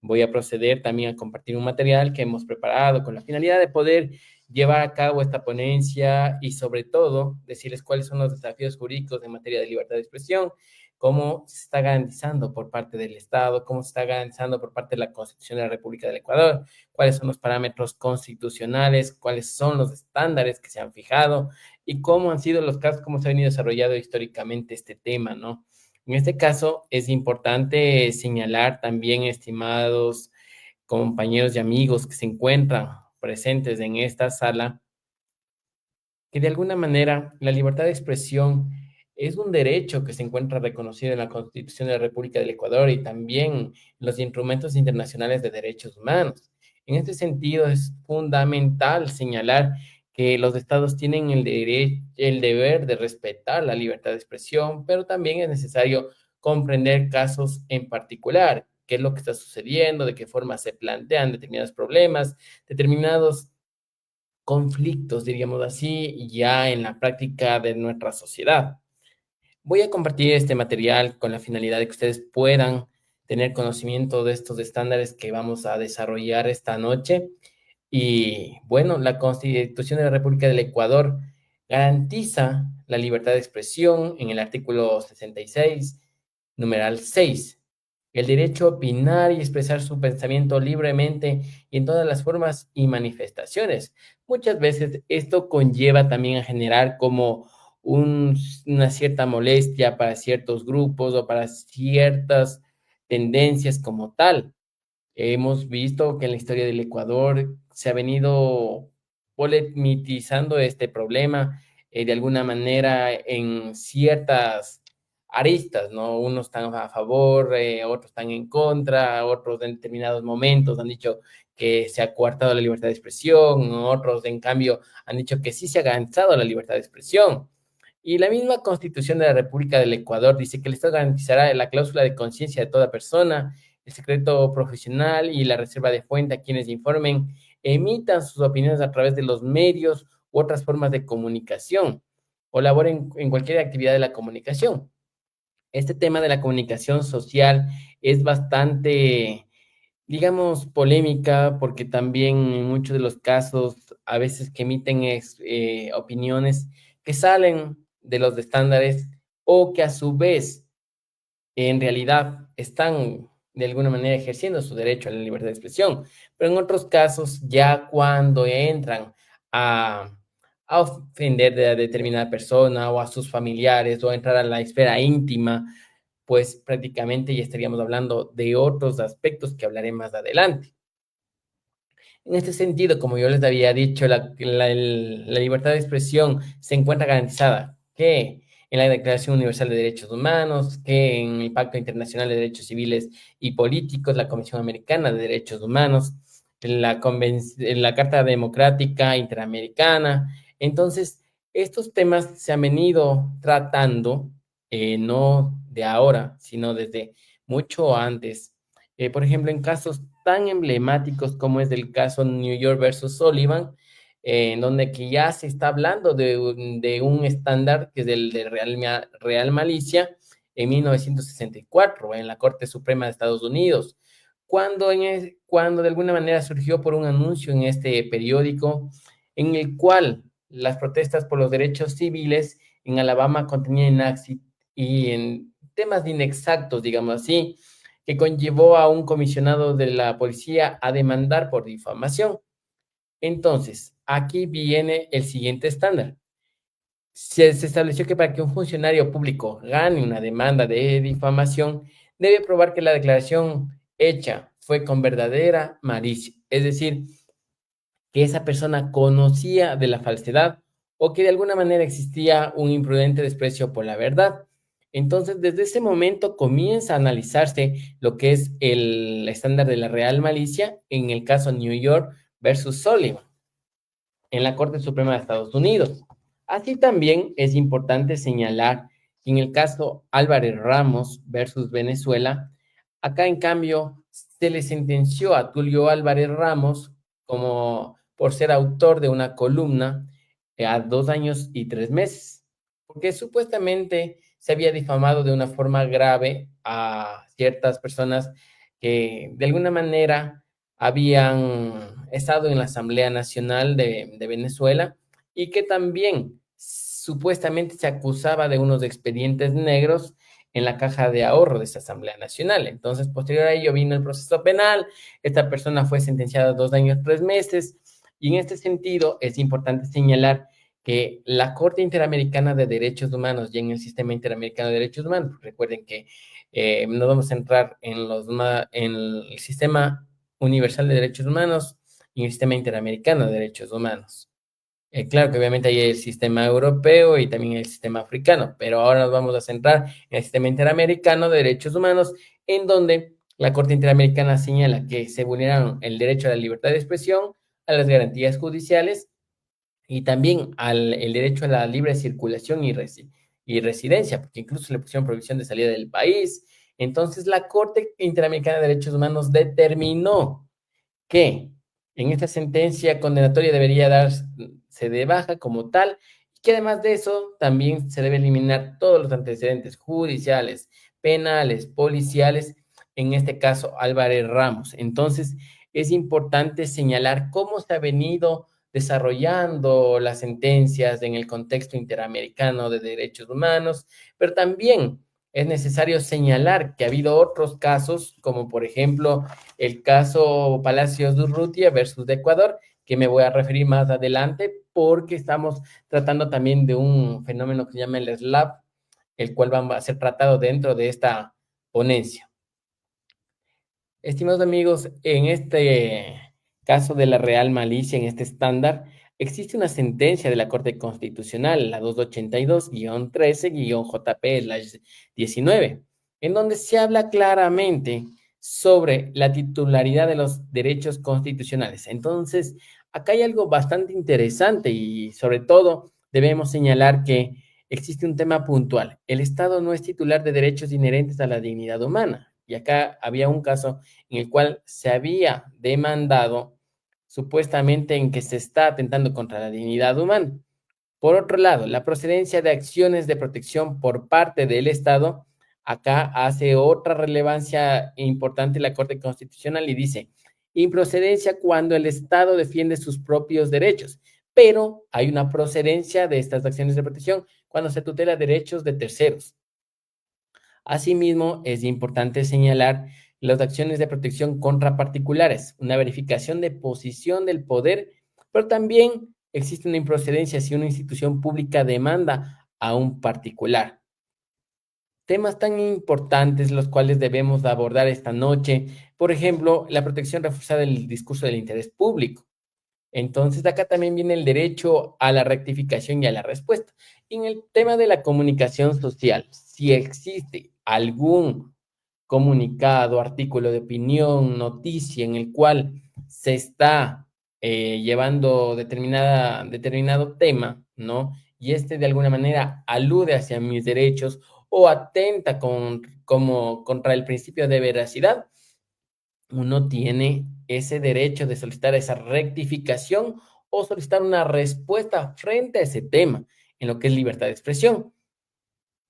Voy a proceder también a compartir un material que hemos preparado con la finalidad de poder llevar a cabo esta ponencia y sobre todo decirles cuáles son los desafíos jurídicos en materia de libertad de expresión, cómo se está garantizando por parte del Estado, cómo se está garantizando por parte de la Constitución de la República del Ecuador, cuáles son los parámetros constitucionales, cuáles son los estándares que se han fijado y cómo han sido los casos, cómo se ha venido desarrollando históricamente este tema, ¿no? En este caso es importante señalar también, estimados compañeros y amigos que se encuentran presentes en esta sala, que de alguna manera la libertad de expresión es un derecho que se encuentra reconocido en la Constitución de la República del Ecuador y también en los instrumentos internacionales de derechos humanos. En este sentido, es fundamental señalar que los estados tienen el deber de respetar la libertad de expresión, pero también es necesario comprender casos en particular, qué es lo que está sucediendo, de qué forma se plantean determinados problemas, determinados conflictos, diríamos así, ya en la práctica de nuestra sociedad. Voy a compartir este material con la finalidad de que ustedes puedan tener conocimiento de estos estándares que vamos a desarrollar esta noche. Y bueno, la Constitución de la República del Ecuador garantiza la libertad de expresión en el artículo 66, numeral 6, el derecho a opinar y expresar su pensamiento libremente y en todas las formas y manifestaciones. Muchas veces esto conlleva también a generar como una cierta molestia para ciertos grupos o para ciertas tendencias como tal. Hemos visto que en la historia del Ecuador se ha venido polemizando este problema de alguna manera en ciertas aristas, ¿no? Unos están a favor, otros están en contra, otros en determinados momentos han dicho que se ha coartado la libertad de expresión, otros en cambio han dicho que sí se ha garantizado la libertad de expresión. Y la misma Constitución de la República del Ecuador dice que el Estado garantizará la cláusula de conciencia de toda persona, el secreto profesional y la reserva de fuente a quienes informen, emitan sus opiniones a través de los medios u otras formas de comunicación o laboren en cualquier actividad de la comunicación. Este tema de la comunicación social es bastante, digamos, polémica porque también en muchos de los casos a veces que emiten opiniones que salen de los estándares o que a su vez en realidad están de alguna manera ejerciendo su derecho a la libertad de expresión, pero en otros casos ya cuando entran a, a ofender a determinada persona o a sus familiares o a entrar a la esfera íntima, pues prácticamente ya estaríamos hablando de otros aspectos que hablaré más adelante. En este sentido, como yo les había dicho, la libertad de expresión se encuentra garantizada que en la Declaración Universal de Derechos Humanos, que en el Pacto Internacional de Derechos Civiles y Políticos, la Comisión Americana de Derechos Humanos, en la Carta Democrática Interamericana. Entonces, estos temas se han venido tratando, no de ahora, sino desde mucho antes. Por ejemplo, en casos tan emblemáticos como es el caso New York versus Sullivan, en donde que ya se está hablando de un estándar que es el de Real Malicia en 1964 en la Corte Suprema de Estados Unidos, cuando de alguna manera surgió por un anuncio en este periódico en el cual las protestas por los derechos civiles en Alabama contenían y en temas inexactos, digamos así, que conllevó a un comisionado de la policía a demandar por difamación. Entonces, aquí viene el siguiente estándar. Se estableció que para que un funcionario público gane una demanda de difamación, debe probar que la declaración hecha fue con verdadera malicia, es decir, que esa persona conocía de la falsedad o que de alguna manera existía un imprudente desprecio por la verdad. Entonces, desde ese momento comienza a analizarse lo que es el estándar de la real malicia en el caso New York versus Sullivan en la Corte Suprema de Estados Unidos. Así también es importante señalar que en el caso Álvarez Ramos versus Venezuela, acá en cambio se le sentenció a Tulio Álvarez Ramos como por ser autor de una columna a 2 años y 3 meses, porque supuestamente se había difamado de una forma grave a ciertas personas que de alguna manera habían estado en la Asamblea Nacional de Venezuela y que también supuestamente se acusaba de unos expedientes negros en la caja de ahorro de esa Asamblea Nacional. Entonces, posterior a ello vino el proceso penal, esta persona fue sentenciada a 2 años, 3 meses, y en este sentido es importante señalar que la Corte Interamericana de Derechos Humanos y en el Sistema Interamericano de Derechos Humanos, recuerden que nos vamos a entrar en el Sistema Universal de Derechos Humanos y el Sistema Interamericano de Derechos Humanos. Claro que obviamente hay el sistema europeo y también el sistema africano, pero ahora nos vamos a centrar en el sistema interamericano de derechos humanos, en donde la Corte Interamericana señala que se vulneraron el derecho a la libertad de expresión, a las garantías judiciales y también el derecho a la libre circulación y residencia, porque incluso le pusieron prohibición de salida del país. Entonces, la Corte Interamericana de Derechos Humanos determinó que en esta sentencia condenatoria debería darse de baja como tal, y que además de eso también se debe eliminar todos los antecedentes judiciales, penales, policiales, en este caso Álvarez Ramos. Entonces, es importante señalar cómo se ha venido desarrollando las sentencias en el contexto interamericano de derechos humanos, pero también es necesario señalar que ha habido otros casos, como por ejemplo el caso Palacios de Urrutia versus de Ecuador, que me voy a referir más adelante, porque estamos tratando también de un fenómeno que se llama el SLAP, el cual va a ser tratado dentro de esta ponencia. Estimados amigos, en este caso de la real malicia, en este estándar, existe una sentencia de la Corte Constitucional, la 282-13-JP-19, en donde se habla claramente sobre la titularidad de los derechos constitucionales. Entonces, acá hay algo bastante interesante y sobre todo debemos señalar que existe un tema puntual. El Estado no es titular de derechos inherentes a la dignidad humana. Y acá había un caso en el cual se había demandado supuestamente en que se está atentando contra la dignidad humana. Por otro lado, la procedencia de acciones de protección por parte del Estado, acá hace otra relevancia importante la Corte Constitucional y dice, improcedencia cuando el Estado defiende sus propios derechos, pero hay una procedencia de estas acciones de protección cuando se tutela derechos de terceros. Asimismo, es importante señalar las acciones de protección contra particulares, una verificación de posición del poder, pero también existe una improcedencia si una institución pública demanda a un particular. Temas tan importantes los cuales debemos abordar esta noche, por ejemplo, la protección reforzada del discurso del interés público. Entonces, acá también viene el derecho a la rectificación y a la respuesta. En el tema de la comunicación social, si existe algún comunicado, artículo de opinión, noticia en el cual se está llevando determinado tema, ¿no? Y este de alguna manera alude hacia mis derechos o atenta contra el principio de veracidad, uno tiene ese derecho de solicitar esa rectificación o solicitar una respuesta frente a ese tema, en lo que es libertad de expresión.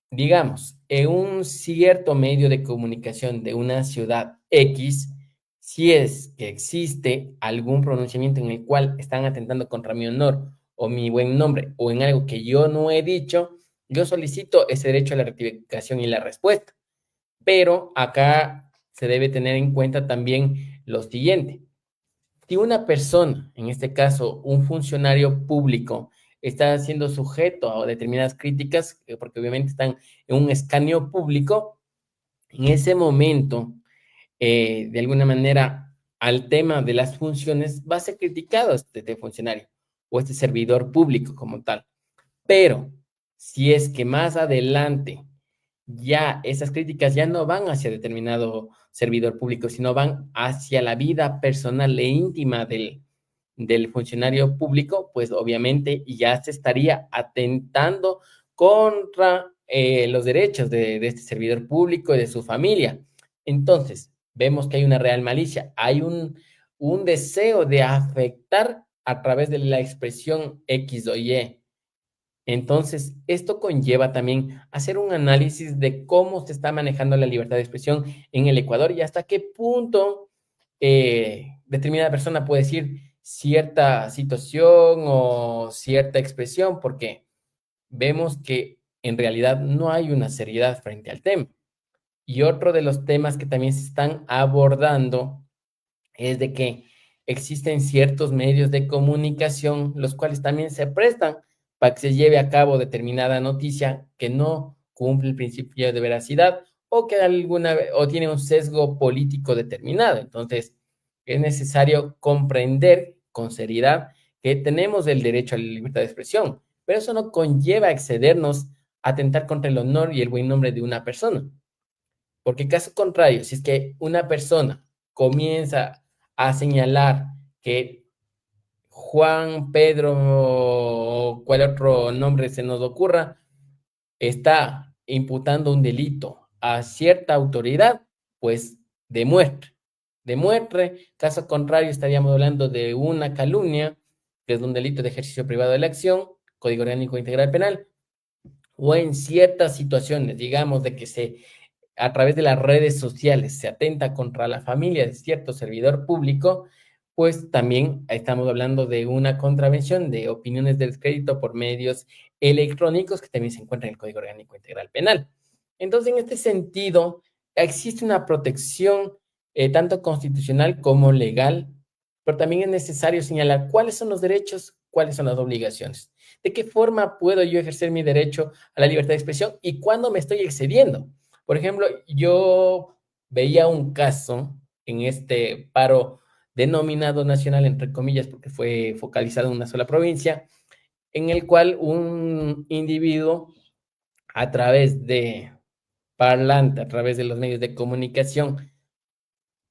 Digamos, en un cierto medio de comunicación de una ciudad X, si es que existe algún pronunciamiento en el cual están atentando contra mi honor o mi buen nombre o en algo que yo no he dicho, yo solicito ese derecho a la rectificación y la respuesta. Pero acá se debe tener en cuenta también lo siguiente. Si una persona, en este caso un funcionario público, está siendo sujeto a determinadas críticas, porque obviamente están en un escaneo público, en ese momento, de alguna manera, al tema de las funciones, va a ser criticado este funcionario o este servidor público como tal. Pero si es que más adelante ya esas críticas ya no van hacia determinado servidor público, sino van hacia la vida personal e íntima del funcionario público, pues obviamente ya se estaría atentando contra los derechos de este servidor público y de su familia. Entonces, vemos que hay una real malicia, hay un deseo de afectar a través de la expresión X o Y. Entonces, esto conlleva también hacer un análisis de cómo se está manejando la libertad de expresión en el Ecuador y hasta qué punto determinada persona puede decir cierta situación o cierta expresión, porque vemos que en realidad no hay una seriedad frente al tema. Y otro de los temas que también se están abordando es de que existen ciertos medios de comunicación, los cuales también se prestan para que se lleve a cabo determinada noticia que no cumple el principio de veracidad o que o tiene un sesgo político determinado. Entonces, es necesario comprender con seriedad que tenemos el derecho a la libertad de expresión, pero eso no conlleva excedernos a atentar contra el honor y el buen nombre de una persona. Porque caso contrario, si es que una persona comienza a señalar que Juan, Pedro o cual otro nombre se nos ocurra, está imputando un delito a cierta autoridad, pues demuestre. Caso contrario, estaríamos hablando de una calumnia, que es un delito de ejercicio privado de la acción, Código Orgánico Integral Penal, o en ciertas situaciones, digamos, de que a través de las redes sociales se atenta contra la familia de cierto servidor público, pues también estamos hablando de una contravención de opiniones de descrédito por medios electrónicos que también se encuentran en el Código Orgánico Integral Penal. Entonces, en este sentido, existe una protección tanto constitucional como legal, pero también es necesario señalar cuáles son los derechos, cuáles son las obligaciones. ¿De qué forma puedo yo ejercer mi derecho a la libertad de expresión y cuándo me estoy excediendo? Por ejemplo, yo veía un caso en este paro denominado nacional, entre comillas, porque fue focalizado en una sola provincia, en el cual un individuo, a través de parlante, a través de los medios de comunicación,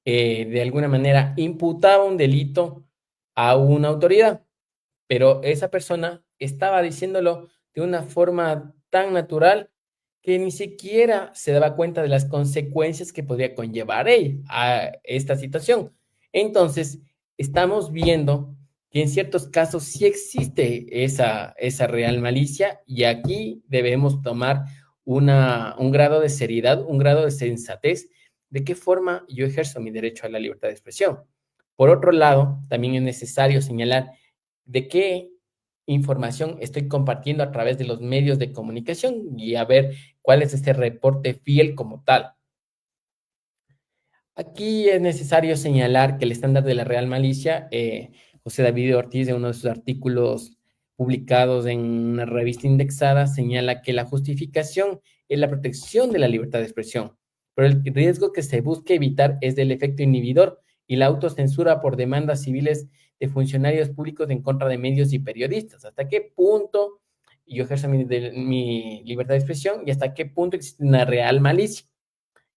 de alguna manera imputaba un delito a una autoridad, pero esa persona estaba diciéndolo de una forma tan natural que ni siquiera se daba cuenta de las consecuencias que podría conllevar a esta situación. Entonces, estamos viendo que en ciertos casos sí existe esa real malicia y aquí debemos tomar un grado de seriedad, un grado de sensatez, de qué forma yo ejerzo mi derecho a la libertad de expresión. Por otro lado, también es necesario señalar de qué información estoy compartiendo a través de los medios de comunicación y a ver cuál es este reporte fiel como tal. Aquí es necesario señalar que el estándar de la real malicia, José David Ortiz, en uno de sus artículos publicados en una revista indexada, señala que la justificación es la protección de la libertad de expresión, pero el riesgo que se busca evitar es del efecto inhibidor y la autocensura por demandas civiles de funcionarios públicos en contra de medios y periodistas. ¿Hasta qué punto yo ejerzo mi libertad de expresión y hasta qué punto existe una real malicia?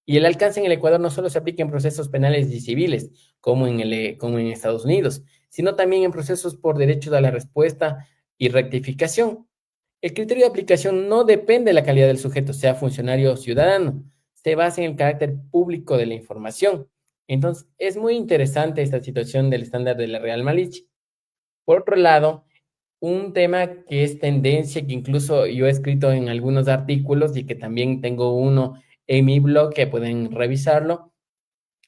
Y el alcance en el Ecuador no solo se aplica en procesos penales y civiles, como en Estados Unidos, sino también en procesos por derechos a la respuesta y rectificación. El criterio de aplicación no depende de la calidad del sujeto, sea funcionario o ciudadano, se basa en el carácter público de la información. Entonces, es muy interesante esta situación del estándar de la real malicia. Por otro lado, un tema que es tendencia, que incluso yo he escrito en algunos artículos y que también tengo uno en mi blog que pueden revisarlo,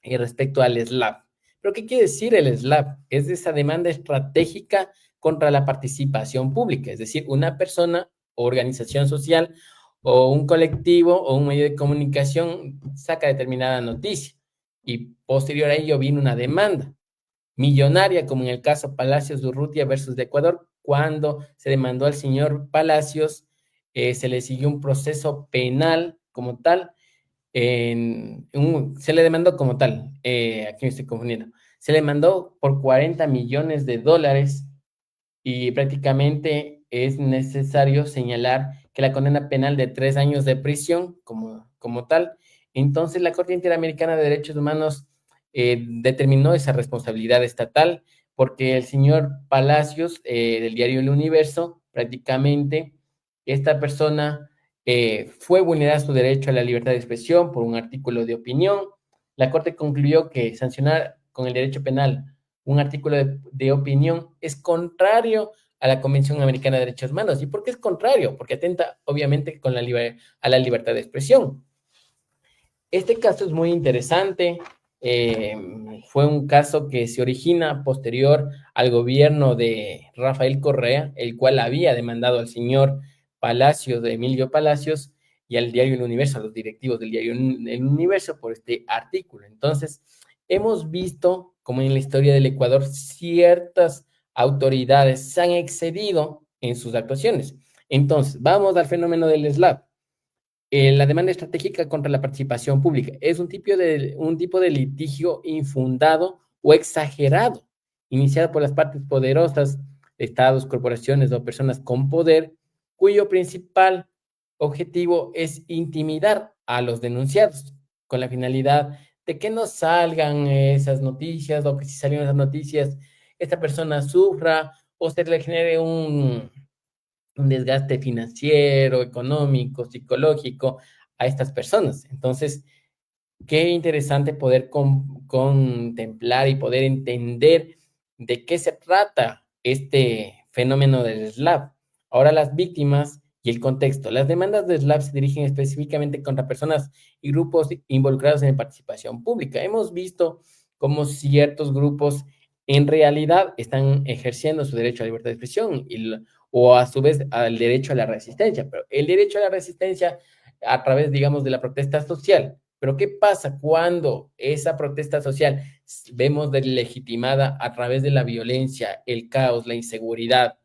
y respecto al SLAP. ¿Pero qué quiere decir el SLAP? Es esa demanda estratégica contra la participación pública, es decir, una persona o organización social o un colectivo o un medio de comunicación saca determinada noticia y posterior a ello viene una demanda millonaria, como en el caso Palacios de Urrutia versus de Ecuador, cuando se demandó al señor Palacios, se le siguió un proceso penal como tal, se le demandó como tal, aquí me estoy confundiendo, se le mandó por 40 millones de dólares y prácticamente es necesario señalar que la condena penal de 3 años de prisión como tal. Entonces la Corte Interamericana de Derechos Humanos determinó esa responsabilidad estatal porque el señor Palacios del diario El Universo, prácticamente esta persona fue vulnerar su derecho a la libertad de expresión por un artículo de opinión. La Corte concluyó que sancionar con el derecho penal un artículo de opinión es contrario a la Convención Americana de Derechos Humanos. ¿Y por qué es contrario? Porque atenta, obviamente, a la libertad de expresión. Este caso es muy interesante. Fue un caso que se origina posterior al gobierno de Rafael Correa, el cual había demandado al señor Palacios, de Emilio Palacios, y al diario El Universo, a los directivos del diario El Universo por este artículo. Entonces, hemos visto como en la historia del Ecuador ciertas autoridades se han excedido en sus actuaciones. Entonces, vamos al fenómeno del SLAP. La demanda estratégica contra la participación pública es un tipo de litigio infundado o exagerado, iniciado por las partes poderosas, estados, corporaciones o personas con poder, cuyo principal objetivo es intimidar a los denunciados, con la finalidad de que no salgan esas noticias o que si salen esas noticias, esta persona sufra o se le genere un desgaste financiero, económico, psicológico a estas personas. Entonces, qué interesante poder contemplar y poder entender de qué se trata este fenómeno del SLAP. Ahora las víctimas y el contexto. Las demandas de SLAP se dirigen específicamente contra personas y grupos involucrados en participación pública. Hemos visto cómo ciertos grupos en realidad están ejerciendo su derecho a libertad de expresión o a su vez al derecho a la resistencia, pero el derecho a la resistencia a través, digamos, de la protesta social. Pero ¿qué pasa cuando esa protesta social vemos legitimada a través de la violencia, el caos, la inseguridad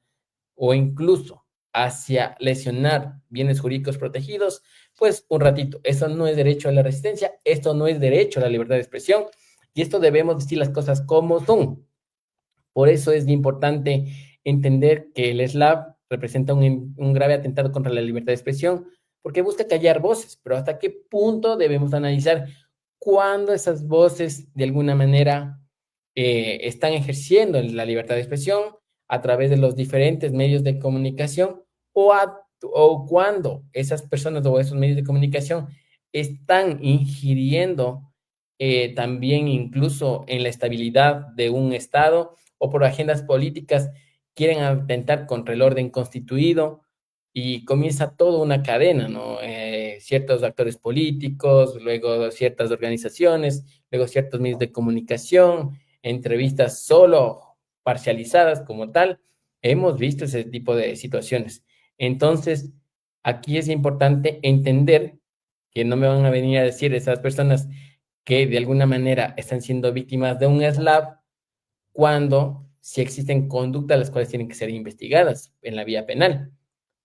o incluso hacia lesionar bienes jurídicos protegidos? Pues un ratito, eso no es derecho a la resistencia, esto no es derecho a la libertad de expresión y esto debemos decir las cosas como son. Por eso es importante entender que el SLAP representa un grave atentado contra la libertad de expresión, porque busca callar voces, pero hasta qué punto debemos analizar cuándo esas voces de alguna manera están ejerciendo la libertad de expresión a través de los diferentes medios de comunicación o cuando esas personas o esos medios de comunicación están ingiriendo también incluso en la estabilidad de un Estado o por agendas políticas quieren atentar contra el orden constituido y comienza toda una cadena, ¿no? Ciertos actores políticos, luego ciertas organizaciones, luego ciertos medios de comunicación, entrevistas solo parcializadas como tal. Hemos visto ese tipo de situaciones. Entonces, aquí es importante entender que no me van a venir a decir esas personas que de alguna manera están siendo víctimas de un SLAP cuando si existen conductas las cuales tienen que ser investigadas en la vía penal.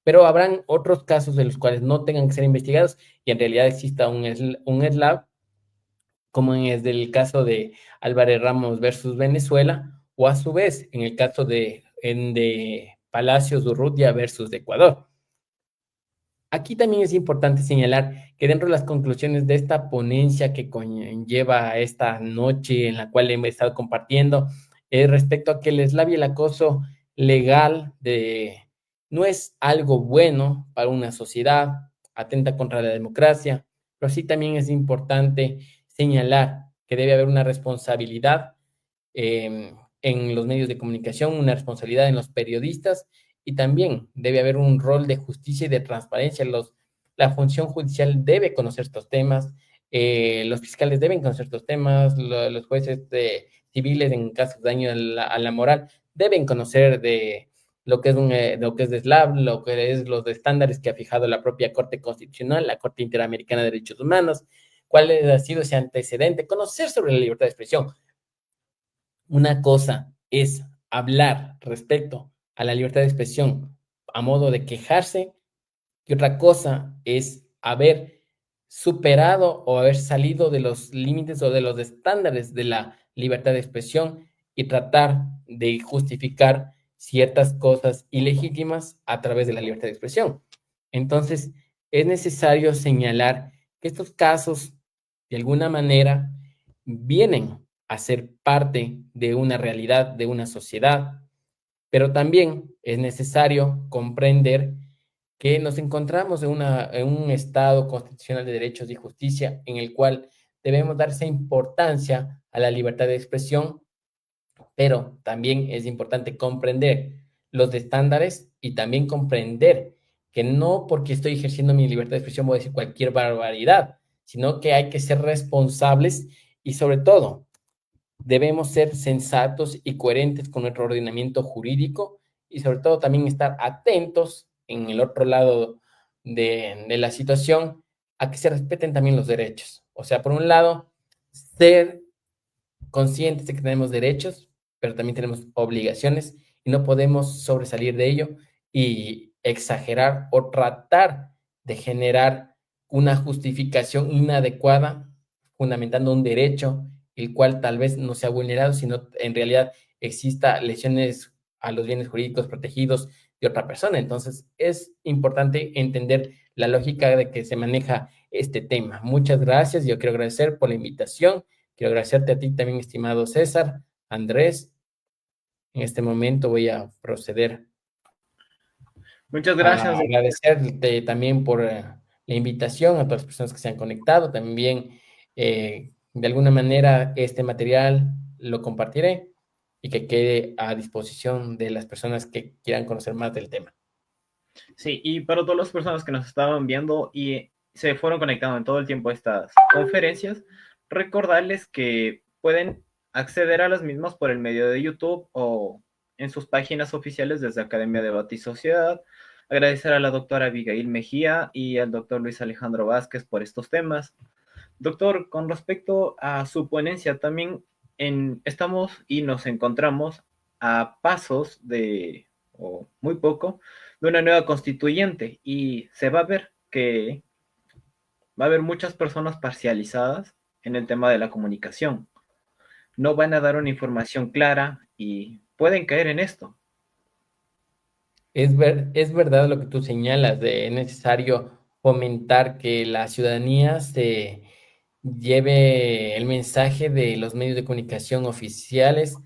pero habrán otros casos de los cuales no tengan que ser investigados y en realidad exista un SLAP, como es el caso de Álvarez Ramos versus Venezuela, o a su vez en el caso de Palacios Urrutia versus Ecuador. Aquí también es importante señalar que dentro de las conclusiones de esta ponencia que conlleva esta noche en la cual hemos estado compartiendo, respecto a que el eslavo y el acoso legal no es algo bueno para una sociedad, atenta contra la democracia, pero sí también es importante señalar que debe haber una responsabilidad en los medios de comunicación, una responsabilidad en los periodistas y también debe haber un rol de justicia y de transparencia. La función judicial debe conocer estos temas, los fiscales deben conocer estos temas, los jueces civiles en casos de daño a la moral deben conocer de lo que es de SLAP, lo que es los estándares que ha fijado la propia Corte Constitucional, la Corte Interamericana de Derechos Humanos, cuál ha sido ese antecedente, conocer sobre la libertad de expresión. Una cosa es hablar respecto a la libertad de expresión a modo de quejarse y otra cosa es haber superado o haber salido de los límites o de los estándares de la libertad de expresión y tratar de justificar ciertas cosas ilegítimas a través de la libertad de expresión. Entonces, es necesario señalar que estos casos, de alguna manera, vienen a ser parte de una realidad, de una sociedad, pero también es necesario comprender que nos encontramos en un Estado constitucional de derechos y justicia en el cual debemos dar esa importancia a la libertad de expresión, pero también es importante comprender los estándares y también comprender que no porque estoy ejerciendo mi libertad de expresión voy a decir cualquier barbaridad, sino que hay que ser responsables y sobre todo debemos ser sensatos y coherentes con nuestro ordenamiento jurídico y sobre todo también estar atentos en el otro lado de la situación a que se respeten también los derechos. O sea, por un lado, ser conscientes de que tenemos derechos, pero también tenemos obligaciones y no podemos sobresalir de ello y exagerar o tratar de generar una justificación inadecuada fundamentando un derecho el cual tal vez no sea vulnerado, sino en realidad exista lesiones a los bienes jurídicos protegidos de otra persona. Entonces, es importante entender la lógica de que se maneja este tema. Muchas gracias. Yo quiero agradecer por la invitación. Quiero agradecerte a ti también, estimado César, Andrés. En este momento voy a proceder Muchas a gracias. agradecerte también por la invitación a todas las personas que se han conectado. También, de alguna manera, este material lo compartiré y que quede a disposición de las personas que quieran conocer más del tema. Sí, y para todas las personas que nos estaban viendo y se fueron conectando en todo el tiempo a estas conferencias, recordarles que pueden acceder a las mismas por el medio de YouTube o en sus páginas oficiales desde Academia de Debate y Sociedad. Agradecer a la doctora Abigail Mejía y al doctor Luis Alejandro Vázquez por estos temas. Doctor, con respecto a su ponencia, también estamos y nos encontramos a pasos de, o muy poco, de una nueva constituyente y se va a ver que va a haber muchas personas parcializadas en el tema de la comunicación. No van a dar una información clara y pueden caer en esto. Es verdad lo que tú señalas, es necesario fomentar que la ciudadanía se lleve el mensaje de los medios de comunicación oficiales,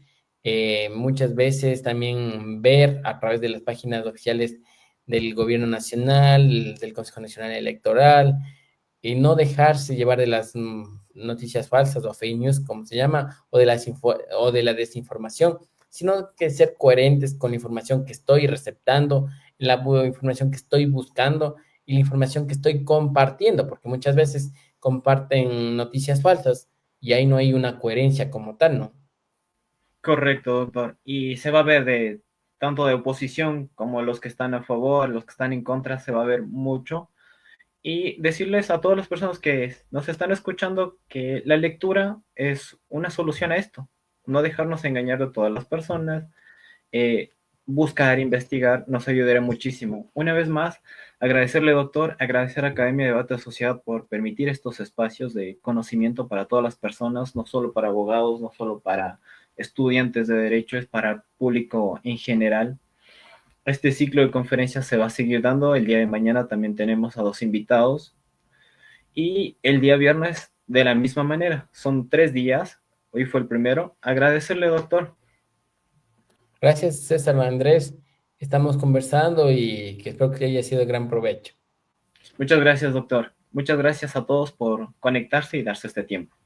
muchas veces también ver a través de las páginas oficiales del Gobierno Nacional, del Consejo Nacional Electoral, y no dejarse llevar de las noticias falsas o fake news, como se llama, o de la desinformación, sino que ser coherentes con la información que estoy receptando, la información que estoy buscando y la información que estoy compartiendo, porque muchas veces comparten noticias falsas y ahí no hay una coherencia como tal, ¿no? Correcto, doctor. Y se va a ver de tanto de oposición como los que están a favor, los que están en contra, se va a ver mucho. Y decirles a todas las personas que nos están escuchando que la lectura es una solución a esto. No dejarnos engañar de todas las personas. Eh, buscar, investigar, nos ayudaría muchísimo. Una vez más, agradecerle, doctor, agradecer a Academia de Debate de Sociedad por permitir estos espacios de conocimiento para todas las personas, no solo para abogados, no solo para estudiantes de derecho, es para el público en general. Este ciclo de conferencias se va a seguir dando. El día de mañana también tenemos a 2 invitados y el día viernes de la misma manera. Son 3 días. Hoy fue el primero. Agradecerle, doctor. Gracias, César Andrés. Estamos conversando y que espero que haya sido de gran provecho. Muchas gracias, doctor. Muchas gracias a todos por conectarse y darse este tiempo.